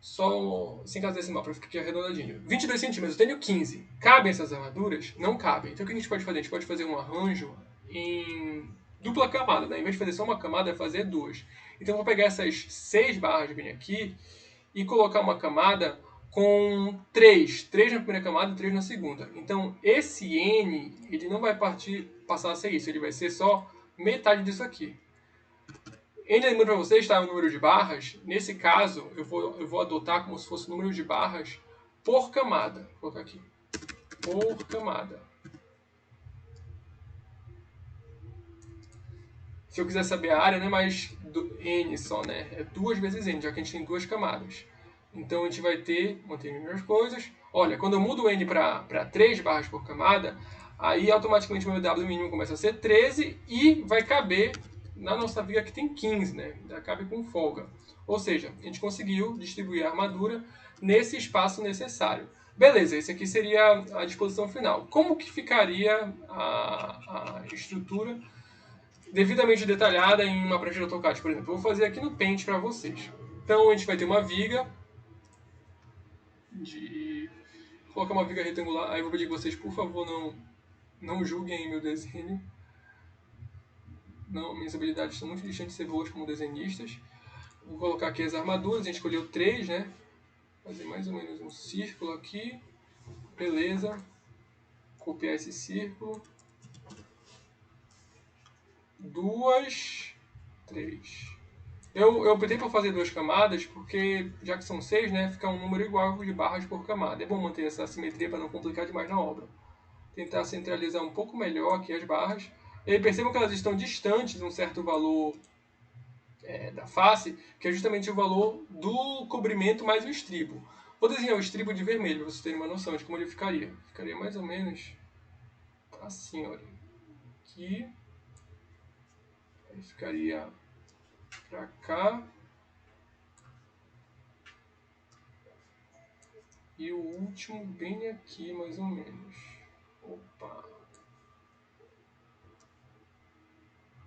Só sem casa decimal, para ficar aqui arredondadinho. 22 centímetros, eu tenho 15. Cabem essas armaduras? Não cabem. Então o que a gente pode fazer? A gente pode fazer um arranjo em dupla camada, né? Em vez de fazer só uma camada, é fazer duas. Então eu vou pegar essas 6 barras bem aqui e colocar uma camada com 3. 3 na primeira camada e 3 na segunda. Então esse N, ele não vai passar a ser isso, ele vai ser só metade disso aqui. Ainda lembrando para vocês, está o número de barras. Nesse caso, eu vou adotar como se fosse o número de barras por camada. Vou colocar aqui. Por camada. Se eu quiser saber a área, não é mais N só, né? É 2 vezes N, já que a gente tem 2 camadas. Então a gente vai ter, mantendo as coisas. Olha, quando eu mudo o N para 3 barras por camada, aí automaticamente o meu W mínimo começa a ser 13 e vai caber na nossa viga que tem 15, né? Já cabe com folga. Ou seja, a gente conseguiu distribuir a armadura nesse espaço necessário. Beleza, esse aqui seria a disposição final. Como que ficaria a estrutura devidamente detalhada em uma prancha de AutoCAD, por exemplo? Eu vou fazer aqui no Paint para vocês. Então a gente vai ter uma viga Vou colocar uma viga retangular. Aí eu vou pedir que vocês, por favor, não julguem meu desenho. Não, minhas habilidades são muito distantes de ser boas como desenhistas. Vou colocar aqui as armaduras, a gente escolheu 3, né? Fazer mais ou menos um círculo aqui. Beleza. Copiar esse círculo. 2, 3. Eu optei por fazer 2 camadas porque, já que são 6, né, fica um número igual de barras por camada. É bom manter essa simetria para não complicar demais na obra. Tentar centralizar um pouco melhor aqui as barras. E aí percebam que elas estão distantes de um certo valor da face, que é justamente o valor do cobrimento mais o estribo. Vou desenhar o estribo de vermelho, para vocês terem uma noção de como ele ficaria. Ficaria mais ou menos assim, olha. Aqui. Aí ficaria para cá. E o último bem aqui, mais ou menos. Opa!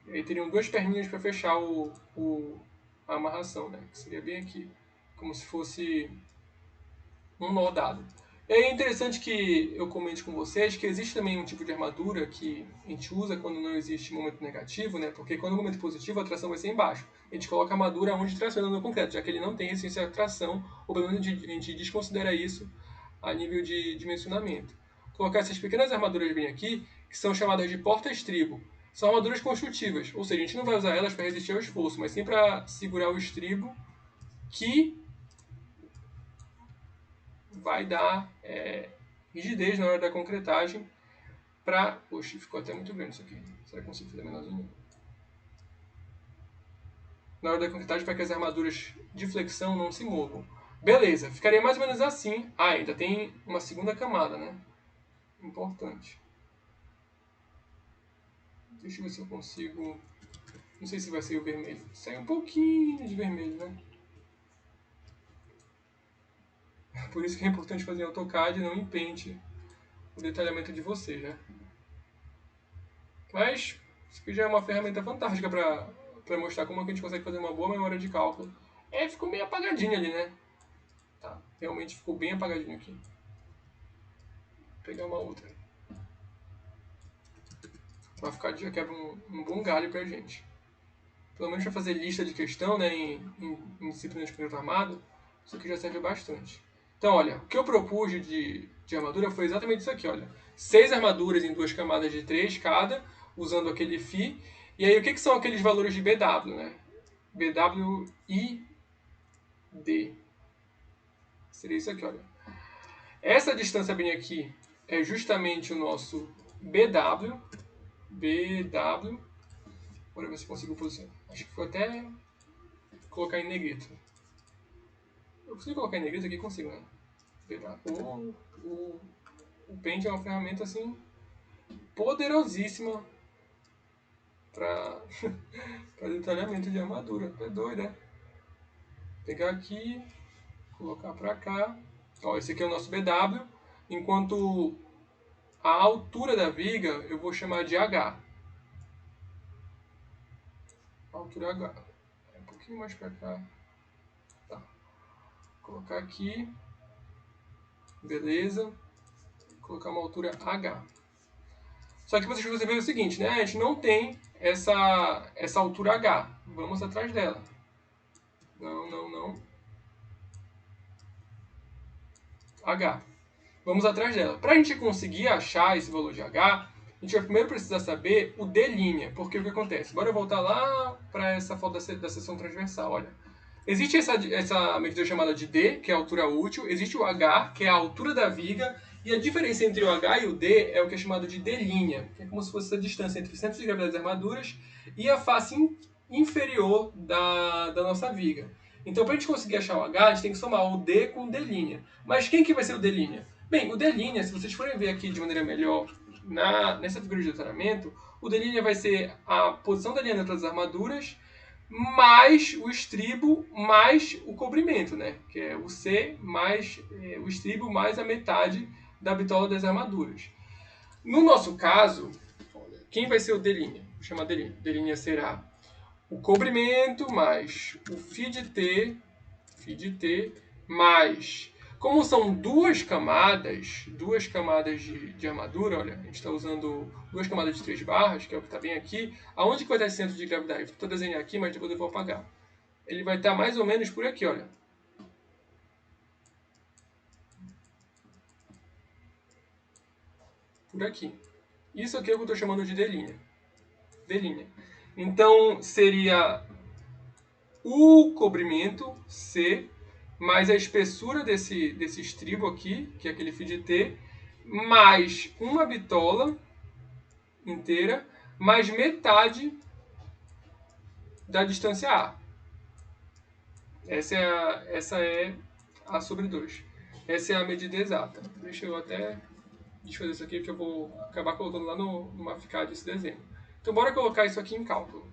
E aí teriam 2 perninhas para fechar a amarração, né? Que seria bem aqui. Como se fosse um nó dado. É interessante que eu comente com vocês que existe também um tipo de armadura que a gente usa quando não existe momento negativo, né? Porque quando o momento positivo, a tração vai ser embaixo. A gente coloca a armadura onde traciona no concreto, já que ele não tem resistência à tração, ou pelo menos a gente desconsidera isso a nível de dimensionamento. Colocar essas pequenas armaduras bem aqui, que são chamadas de porta-estribo. São armaduras construtivas, ou seja, a gente não vai usar elas para resistir ao esforço, mas sim para segurar o estribo que vai dar rigidez na hora da concretagem para... Poxa, ficou até muito grande isso aqui. Será que eu consigo fazer menorzinho? Na hora da concretagem para que as armaduras de flexão não se movam. Beleza, ficaria mais ou menos assim. Ah, ainda tem uma segunda camada, né? Importante. Deixa eu ver se eu consigo... Não sei se vai ser o vermelho. Sai um pouquinho de vermelho, né? Por isso que é importante fazer AutoCAD e não em Paint o detalhamento de vocês, né? Mas isso aqui já é uma ferramenta fantástica para mostrar como é que a gente consegue fazer uma boa memória de cálculo. Ficou meio apagadinho ali, né? Tá, realmente ficou bem apagadinho aqui. Vou pegar uma outra. Vai ficar, já quebra um bom galho pra gente. Pelo menos para fazer lista de questão, né, em disciplina de concreto armado, isso aqui já serve bastante. Então, olha, o que eu propus de armadura foi exatamente isso aqui, olha. 6 armaduras em 2 camadas de 3 cada, usando aquele φ. E aí, o que são aqueles valores de BW, né? BW e D. Seria isso aqui, olha. Essa distância bem aqui é justamente o nosso BW. BW. Bora ver se consigo posicionar. Acho que foi até colocar em negrito. Eu consigo colocar em negrito aqui? Consigo, né? O Paint é uma ferramenta assim poderosíssima para detalhamento de armadura. É doido, né? Pegar aqui, colocar para cá. Ó, esse aqui é o nosso BW, enquanto a altura da viga eu vou chamar de H. Altura H. Um pouquinho mais para cá. Tá. Vou colocar aqui. Beleza. Vou colocar uma altura H. Só que vocês vão ver o seguinte, né? A gente não tem essa altura H. Vamos atrás dela. Não. H. Vamos atrás dela. Para a gente conseguir achar esse valor de H, a gente vai primeiro precisar saber o D', porque o que acontece? Bora voltar lá para essa foto da seção transversal, olha. Existe essa medida chamada de D, que é a altura útil, existe o H, que é a altura da viga, e a diferença entre o H e o D é o que é chamado de D', que é como se fosse a distância entre o centro de gravidade das armaduras e a face inferior da nossa viga. Então, para a gente conseguir achar o H, a gente tem que somar o D com o D'. Mas quem que vai ser o D'? Bem, o D', se vocês forem ver aqui de maneira melhor nessa figura de detalhamento, o D' vai ser a posição da linha neutra das armaduras mais o estribo mais o cobrimento, né? Que é o C mais o estribo mais a metade da bitola das armaduras. No nosso caso, quem vai ser o D'? Vou chamar D'. D' será o cobrimento mais o φ de T mais... Como são duas camadas de armadura, olha, a gente está usando 2 camadas de 3 barras, que é o que está bem aqui. Aonde que vai estar esse centro de gravidade? Estou desenhando aqui, mas depois eu vou apagar. ele vai estar mais ou menos por aqui, olha. Por aqui. Isso aqui é o que eu estou chamando de D'. D'. Então, seria o cobrimento, C, mais a espessura desse estribo aqui, que é aquele fio de T, mais uma bitola inteira, mais metade da distância A. Essa é A sobre 2. Essa é a medida exata. Deixa eu até desfazer isso aqui, porque eu vou acabar colocando lá no Mathcad esse desenho. Então, bora colocar isso aqui em cálculo.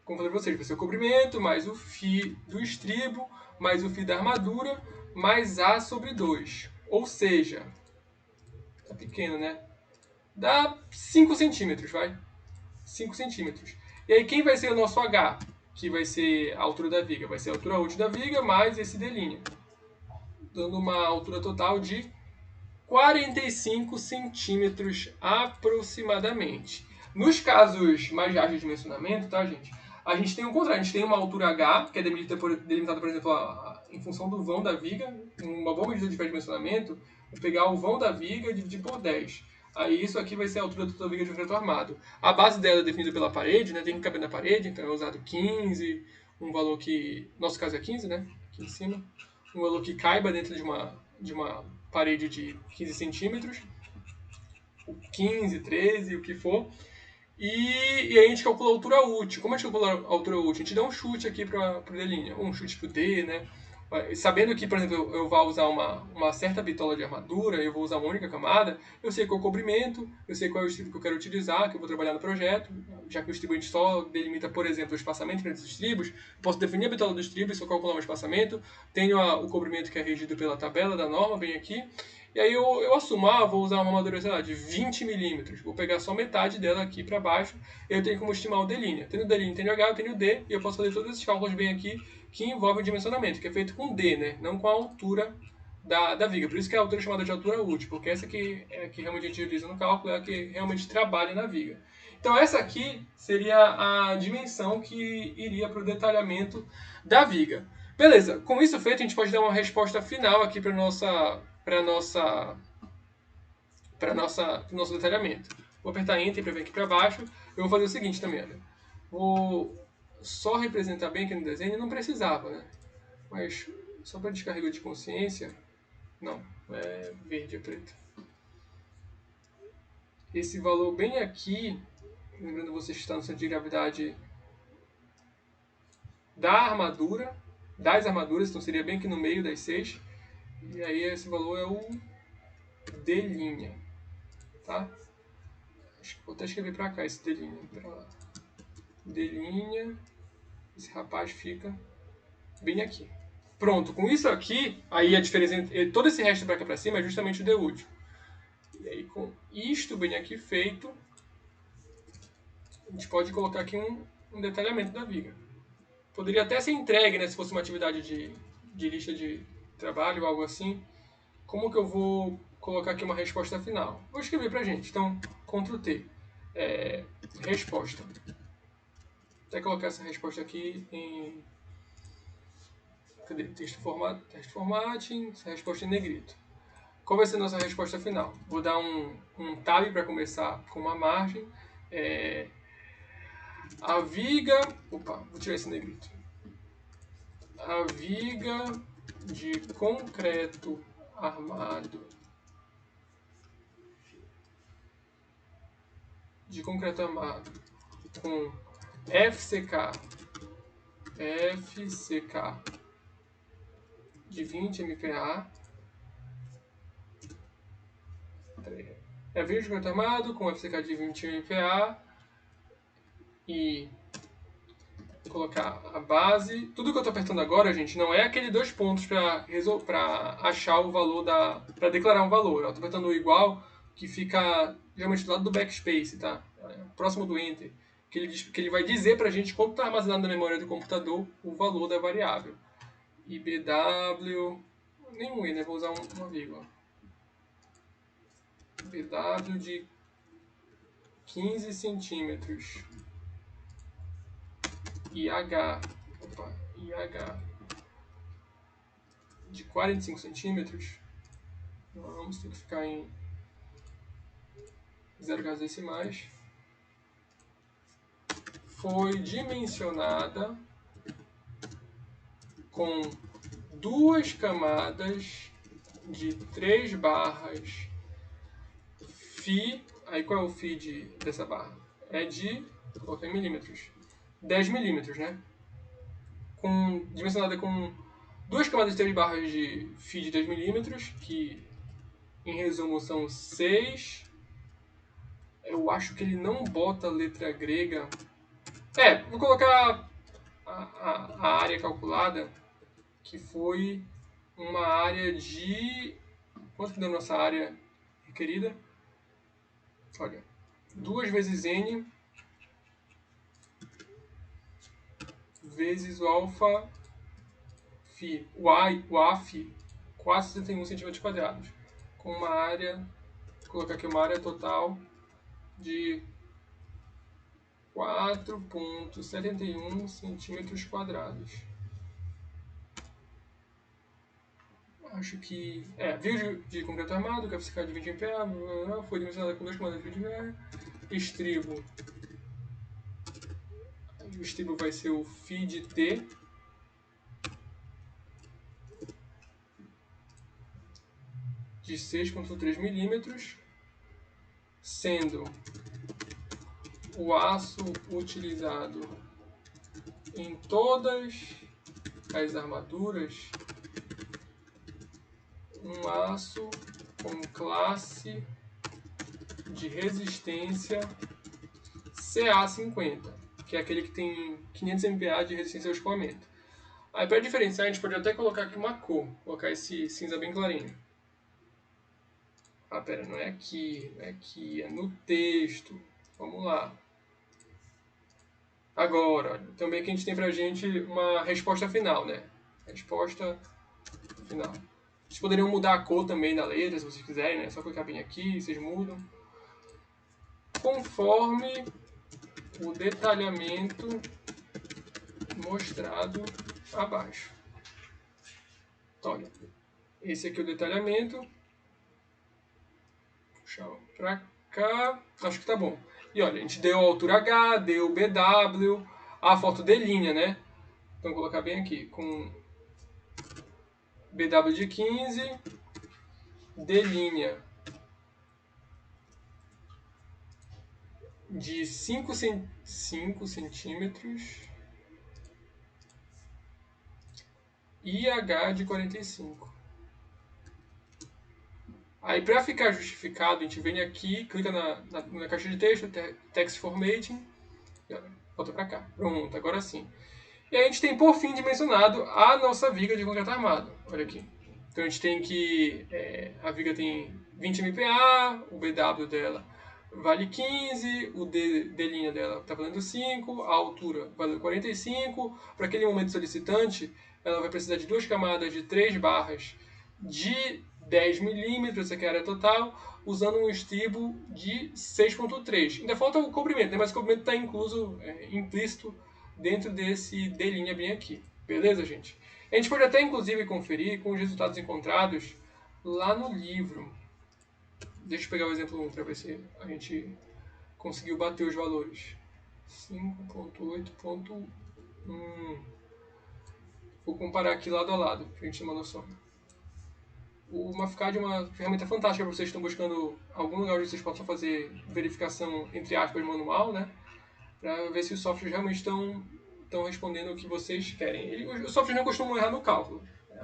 Como falei para vocês, vai ser o comprimento, mais o φ do estribo, mais o φ da armadura, mais A sobre 2. Ou seja, tá pequeno, né? Dá 5 centímetros, vai. 5 centímetros. E aí, quem vai ser o nosso H? Que vai ser a altura da viga. Vai ser a altura útil da viga mais esse D'. Dando uma altura total de 45 centímetros aproximadamente. Nos casos mais ágeis de dimensionamento, tá, gente? A gente tem o contrário. A gente tem uma altura H, que é delimitada, por exemplo, em função do vão da viga. Uma boa medida de dimensionamento é pegar o vão da viga e dividir por 10. Aí isso aqui vai ser a altura da viga de um concreto armado. A base dela é definida pela parede, né? Tem que caber na parede, então é usado 15, um valor que... No nosso caso é 15, né? Aqui em cima. Um valor que caiba dentro de uma parede de 15 centímetros, 15, 13, o que for. E aí a gente calcula a altura útil. Como a gente calcula a altura útil? A gente dá um chute aqui para o D', um chute para o D, né? Sabendo que, por exemplo, eu vou usar uma certa bitola de armadura, eu vou usar uma única camada, eu sei qual é o cobrimento, eu sei qual é o estribo que eu quero utilizar, que eu vou trabalhar no projeto, já que o estribo a gente só delimita, por exemplo, o espaçamento entre os estribos, posso definir a bitola do estribo e só calcular um espaçamento, tenho o cobrimento que é regido pela tabela da norma, bem aqui, e aí eu assumo, vou usar uma armadura, sei lá, de 20 milímetros, vou pegar só metade dela aqui para baixo, eu tenho como estimar o D'. Tenho o D', tenho o H, eu tenho o D, e eu posso fazer todos esses cálculos bem aqui, que envolve o dimensionamento, que é feito com D, né? Não com a altura da viga. Por isso que a altura é chamada de altura útil, porque essa aqui é a que realmente a gente utiliza no cálculo, é a que realmente trabalha na viga. Então essa aqui seria a dimensão que iria para o detalhamento da viga. Beleza, com isso feito a gente pode dar uma resposta final aqui para o nosso detalhamento. Vou apertar Enter para vir aqui para baixo. Eu vou fazer o seguinte também, olha. Vou só representar bem aqui no desenho, não precisava, né? Mas só para descarregar de consciência, não, é verde, é preto. Esse valor bem aqui, lembrando vocês que está no centro de gravidade da armadura, das armaduras, então seria bem aqui no meio das 6. E aí esse valor é o D', tá? Acho que vou até escrever para cá esse D', para lá. D', esse rapaz fica bem aqui. Pronto, com isso aqui, aí a diferença entre todo esse resto para cá para cima é justamente o D útil. E aí com isto bem aqui feito, a gente pode colocar aqui um detalhamento da viga. Poderia até ser entregue, né, se fosse uma atividade de lista de trabalho ou algo assim. Como que eu vou colocar aqui uma resposta final? Vou escrever para a gente. Então, Ctrl T. Resposta. Até colocar essa resposta aqui em... Cadê? Texto formatting, essa resposta em negrito. Qual vai ser a nossa resposta final? Vou dar um tab para começar com uma margem. A viga... Opa, vou tirar esse negrito. A viga de concreto armado com FCK de 20 MPa. É vídeo de concreto armado com FCK de 20 MPa e colocar a base. Tudo que eu estou apertando agora, gente, não é aquele 2 pontos para achar o valor para declarar um valor. Eu estou apertando o igual, que fica geralmente do lado do backspace, tá? Próximo do enter. Que ele vai dizer para a gente quanto está armazenado na memória do computador o valor da variável. IBW. Nenhum E, né? Vou usar uma vírgula. IBW de 15 centímetros. IH de 45 centímetros, vamos ter que ficar em 0 casas decimais, foi dimensionada com 2 camadas de 3 barras φ. Aí qual é o φ dessa barra? É de, vou colocar em milímetros, 10 milímetros, né? Dimensionada com 2 camadas de 3 barras de φ de 10 milímetros, que em resumo são 6. Eu acho que ele não bota letra grega. Vou colocar a área calculada, que foi uma área de... Quanto que deu a nossa área requerida? Olha, 2 vezes n vezes o alfa φ. O AF, 461 cm². Com uma área, vou colocar aqui uma área total de 4,71 cm². Acho que... Vídeo de concreto armado, capacidade de 20 em pé, foi dimensionada com 2 comandos de 20 em pé. Estribo. O estribo vai ser o φ de T. De 6,3 milímetros, sendo o aço utilizado em todas as armaduras um aço com classe de resistência CA50, que é aquele que tem 500 MPa de resistência ao escoamento. Aí, para diferenciar, a gente pode até colocar aqui uma cor, colocar esse cinza bem clarinho. Pera, não é aqui, é no texto. Vamos lá. Agora, também aqui a gente tem pra gente uma resposta final, né? Resposta final. Vocês poderiam mudar a cor também da letra, se vocês quiserem, né? Só clicar bem aqui, vocês mudam. Conforme o detalhamento mostrado abaixo. Então, olha, esse aqui é o detalhamento. Puxar pra cá. Acho que tá bom. E olha, a gente deu a altura H, deu BW, a foto de linha, né? Então vou colocar bem aqui, com BW de 15, D linha de 5 centímetros e H de 45. Aí, para ficar justificado, a gente vem aqui, clica na caixa de texto, Text Formatting, e olha, volta para cá. Pronto, agora sim. E aí a gente tem, por fim, dimensionado a nossa viga de concreto armado. Olha aqui. Então a gente tem que a viga tem 20 MPa, o BW dela vale 15, o D linha dela está valendo 5, a altura valeu 45. Para aquele momento solicitante, ela vai precisar de 2 camadas de 3 barras de 10 milímetros, essa aqui é a área total, usando um estribo de 6,3. Ainda falta o comprimento, né? Mas o comprimento está incluso, implícito, dentro desse D linha bem aqui. Beleza, gente? A gente pode até, inclusive, conferir com os resultados encontrados lá no livro. Deixa eu pegar o exemplo 1 para ver se a gente conseguiu bater os valores. 5.8.1. Vou comparar aqui lado a lado, para a gente ter uma noção. O Mathcad é uma ferramenta fantástica para vocês que estão buscando algum lugar onde vocês possam fazer verificação, entre aspas, manual, né? Para ver se os softwares realmente estão respondendo o que vocês querem. Os softwares não costumam errar no cálculo.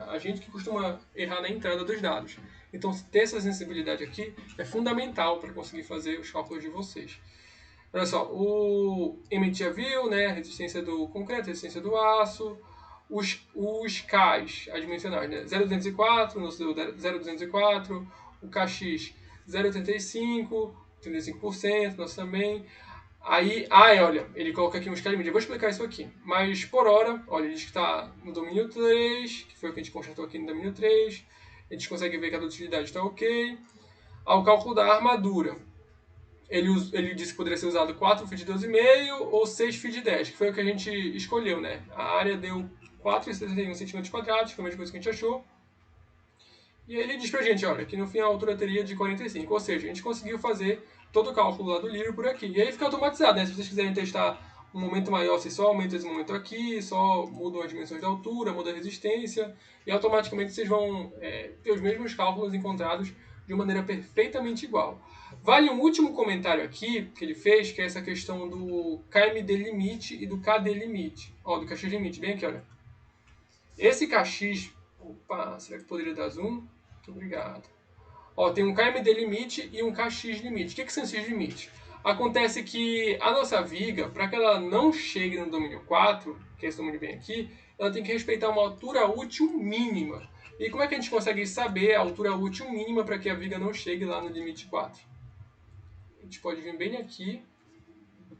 A gente que costuma errar na entrada dos dados. Então, ter essa sensibilidade aqui é fundamental para conseguir fazer os cálculos de vocês. Olha só, o Emmett já viu, né? A resistência do concreto, a resistência do aço. Os Ks adimensionais, né? 0,204, nosso deu 0,204. O KX 0,85, 35%, nosso também. Aí, olha, ele coloca aqui uns limites. Eu vou explicar isso aqui. Mas, por hora, olha, ele diz que está no domínio 3, que foi o que a gente constatou aqui no domínio 3. A gente consegue ver que a dutilidade está ok. Ao cálculo da armadura. ele disse que poderia ser usado 4 feet de 12,5 ou 6 feet de 10, que foi o que a gente escolheu, né? A área deu 4,71 centímetros quadrados, foi a mesma coisa que a gente achou. E aí ele diz pra gente, olha, que no fim a altura teria de 45, ou seja, a gente conseguiu fazer todo o cálculo lá do livro por aqui. E aí fica automatizado, né? Se vocês quiserem testar um momento maior, vocês só aumentam esse momento aqui, só mudam as dimensões da altura, muda a resistência, e automaticamente vocês vão ter os mesmos cálculos encontrados de maneira perfeitamente igual. Vale um último comentário aqui que ele fez, que é essa questão do KMD limite e do KD limite. Ó, do KX limite, bem aqui, olha. Esse KX... Opa, será que poderia dar zoom? Muito obrigado. Ó, tem um KMD limite e um KX limite. O que são esses limites? Acontece que a nossa viga, para que ela não chegue no domínio 4, que é esse domínio bem aqui, ela tem que respeitar uma altura útil mínima. E como é que a gente consegue saber a altura útil mínima para que a viga não chegue lá no limite 4? A gente pode vir bem aqui,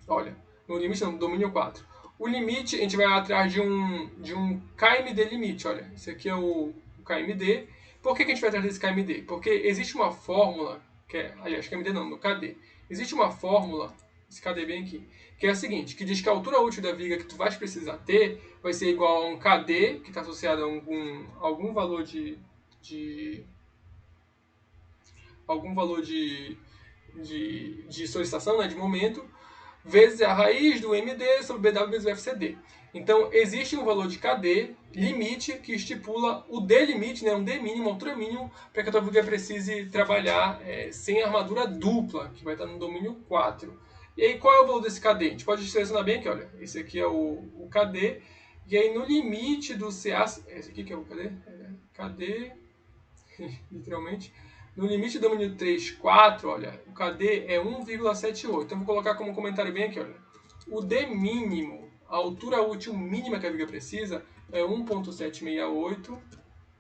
olha, no limite não, no domínio 4. O limite, a gente vai atrás de um KMD limite, olha, esse aqui é o KMD. Por que a gente vai atrás desse KMD? Porque existe uma fórmula, aliás, KMD não, no KD. Existe uma fórmula, esse KD bem aqui, que é a seguinte, que diz que a altura útil da viga que tu vais precisar ter vai ser igual a um KD, que está associado a algum valor de solicitação, né, de momento, vezes a raiz do MD sobre BW vezes o FCD. Então, existe um valor de KD limite que estipula o D limite, né, um D mínimo, altura mínima, para que a tua viga precise trabalhar sem armadura dupla, que vai estar no domínio 4. E aí, qual é o valor desse KD? A gente pode selecionar bem aqui, olha, esse aqui é o KD, e aí no limite do CA, esse aqui que é o KD, KD, literalmente, no limite do domínio 3, 4, olha, o KD é 1,78. Então, vou colocar como comentário bem aqui, olha. O D mínimo, a altura útil mínima que a viga precisa, é 1,768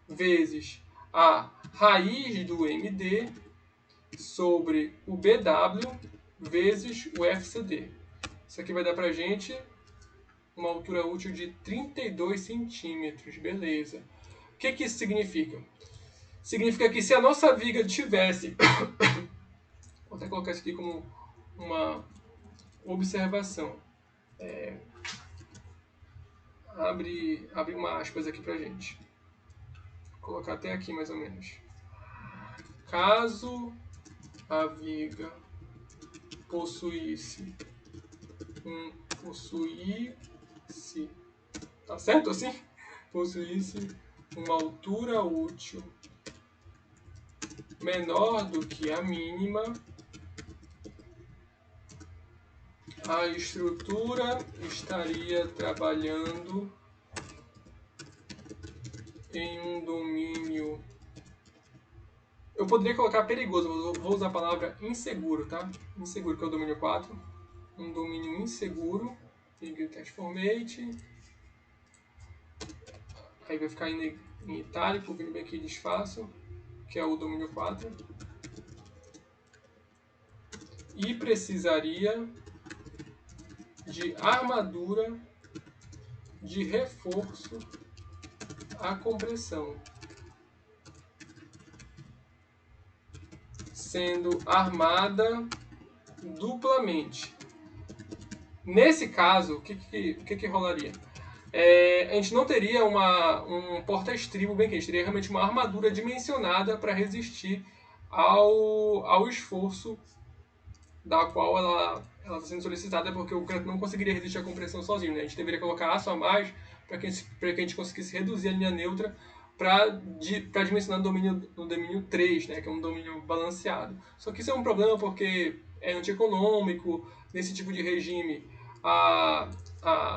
vezes a raiz do MD sobre o BW vezes o FCD. Isso aqui vai dar pra gente uma altura útil de 32 centímetros, beleza. O que isso significa? Significa que se a nossa viga tivesse... Vou até colocar isso aqui como uma observação. Abre uma aspas aqui pra gente. Vou colocar até aqui mais ou menos. Caso a viga possuísse tá certo assim? Possuísse uma altura útil menor do que a mínima, a estrutura estaria trabalhando em um domínio... Eu poderia colocar perigoso, vou usar a palavra inseguro, tá? Inseguro, que é o domínio 4. Um domínio inseguro. Transformate. Aí vai ficar em itálico, vindo bem aqui de espaço, que é o domínio 4. E precisaria de armadura de reforço à compressão, sendo armada duplamente. Nesse caso, o que rolaria? A gente não teria um porta-estribo bem quente, teria realmente uma armadura dimensionada para resistir ao esforço da qual ela está sendo solicitada, porque o canto não conseguiria resistir à compressão sozinho, né? A gente deveria colocar aço a mais para que a gente conseguisse reduzir a linha neutra para dimensionar no domínio 3, né? Que é um domínio balanceado. Só que isso é um problema porque é antieconômico. Nesse tipo de regime,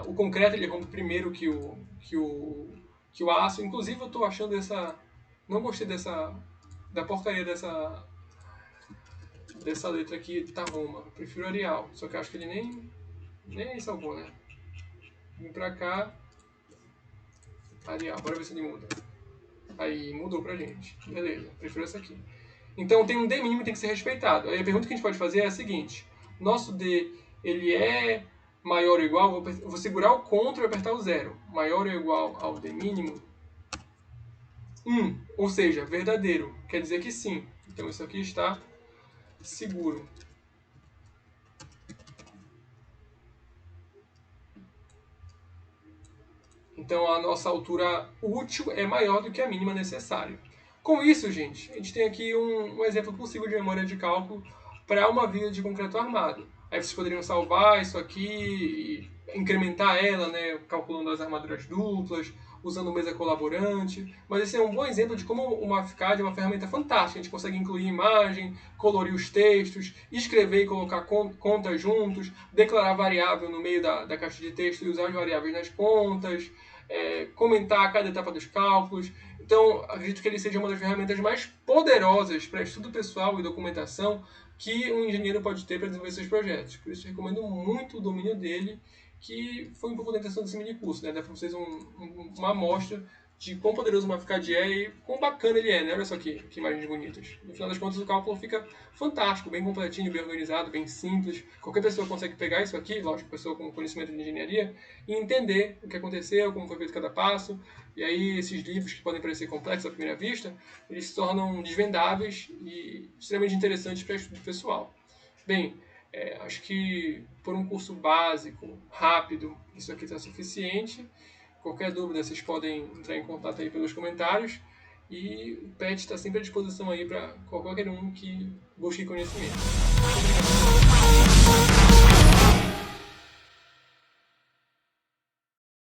o concreto ele rompe primeiro que o aço. Inclusive, eu estou achando não gostei da porcaria dessa letra aqui, tá Roma. Eu prefiro Arial, só que eu acho que ele nem salvou, né? Vim pra cá, Arial, bora ver se ele muda. Aí, mudou pra gente. Beleza, prefiro essa aqui. Então, tem um D mínimo que tem que ser respeitado. Aí a pergunta que a gente pode fazer é a seguinte. Nosso D, ele é maior ou igual? Eu vou segurar o CTRL e apertar o 0. Maior ou igual ao D mínimo? 1, ou seja, verdadeiro. Quer dizer que sim. Então, isso aqui está seguro. Então a nossa altura útil é maior do que a mínima necessária. Com isso, gente, a gente tem aqui um exemplo possível de memória de cálculo para uma viga de concreto armado. Aí vocês poderiam salvar isso aqui e incrementar ela, né, calculando as armaduras duplas, usando mesa colaborante. Mas esse é um bom exemplo de como o MAFCAD é uma ferramenta fantástica. A gente consegue incluir imagem, colorir os textos, escrever e colocar contas juntos, declarar variável no meio da caixa de texto e usar as variáveis nas contas, comentar cada etapa dos cálculos. Então, acredito que ele seja uma das ferramentas mais poderosas para estudo pessoal e documentação que um engenheiro pode ter para desenvolver seus projetos. Por isso, eu recomendo muito o domínio dele, que foi um pouco da intenção desse mini curso, né? Dá para vocês uma amostra de quão poderoso o MAFCAD é e quão bacana ele é, né? Olha só que imagens bonitas. No final das contas, o cálculo fica fantástico, bem completinho, bem organizado, bem simples. Qualquer pessoa consegue pegar isso aqui, lógico, pessoa com conhecimento de engenharia, e entender o que aconteceu, como foi feito cada passo. E aí, esses livros que podem parecer complexos à primeira vista, eles se tornam desvendáveis e extremamente interessantes para estudo pessoal. Bem, acho que por um curso básico, rápido, isso aqui está suficiente. Qualquer dúvida, vocês podem entrar em contato aí pelos comentários. E o PET está sempre à disposição aí para qualquer um que busque conhecimento. Obrigado.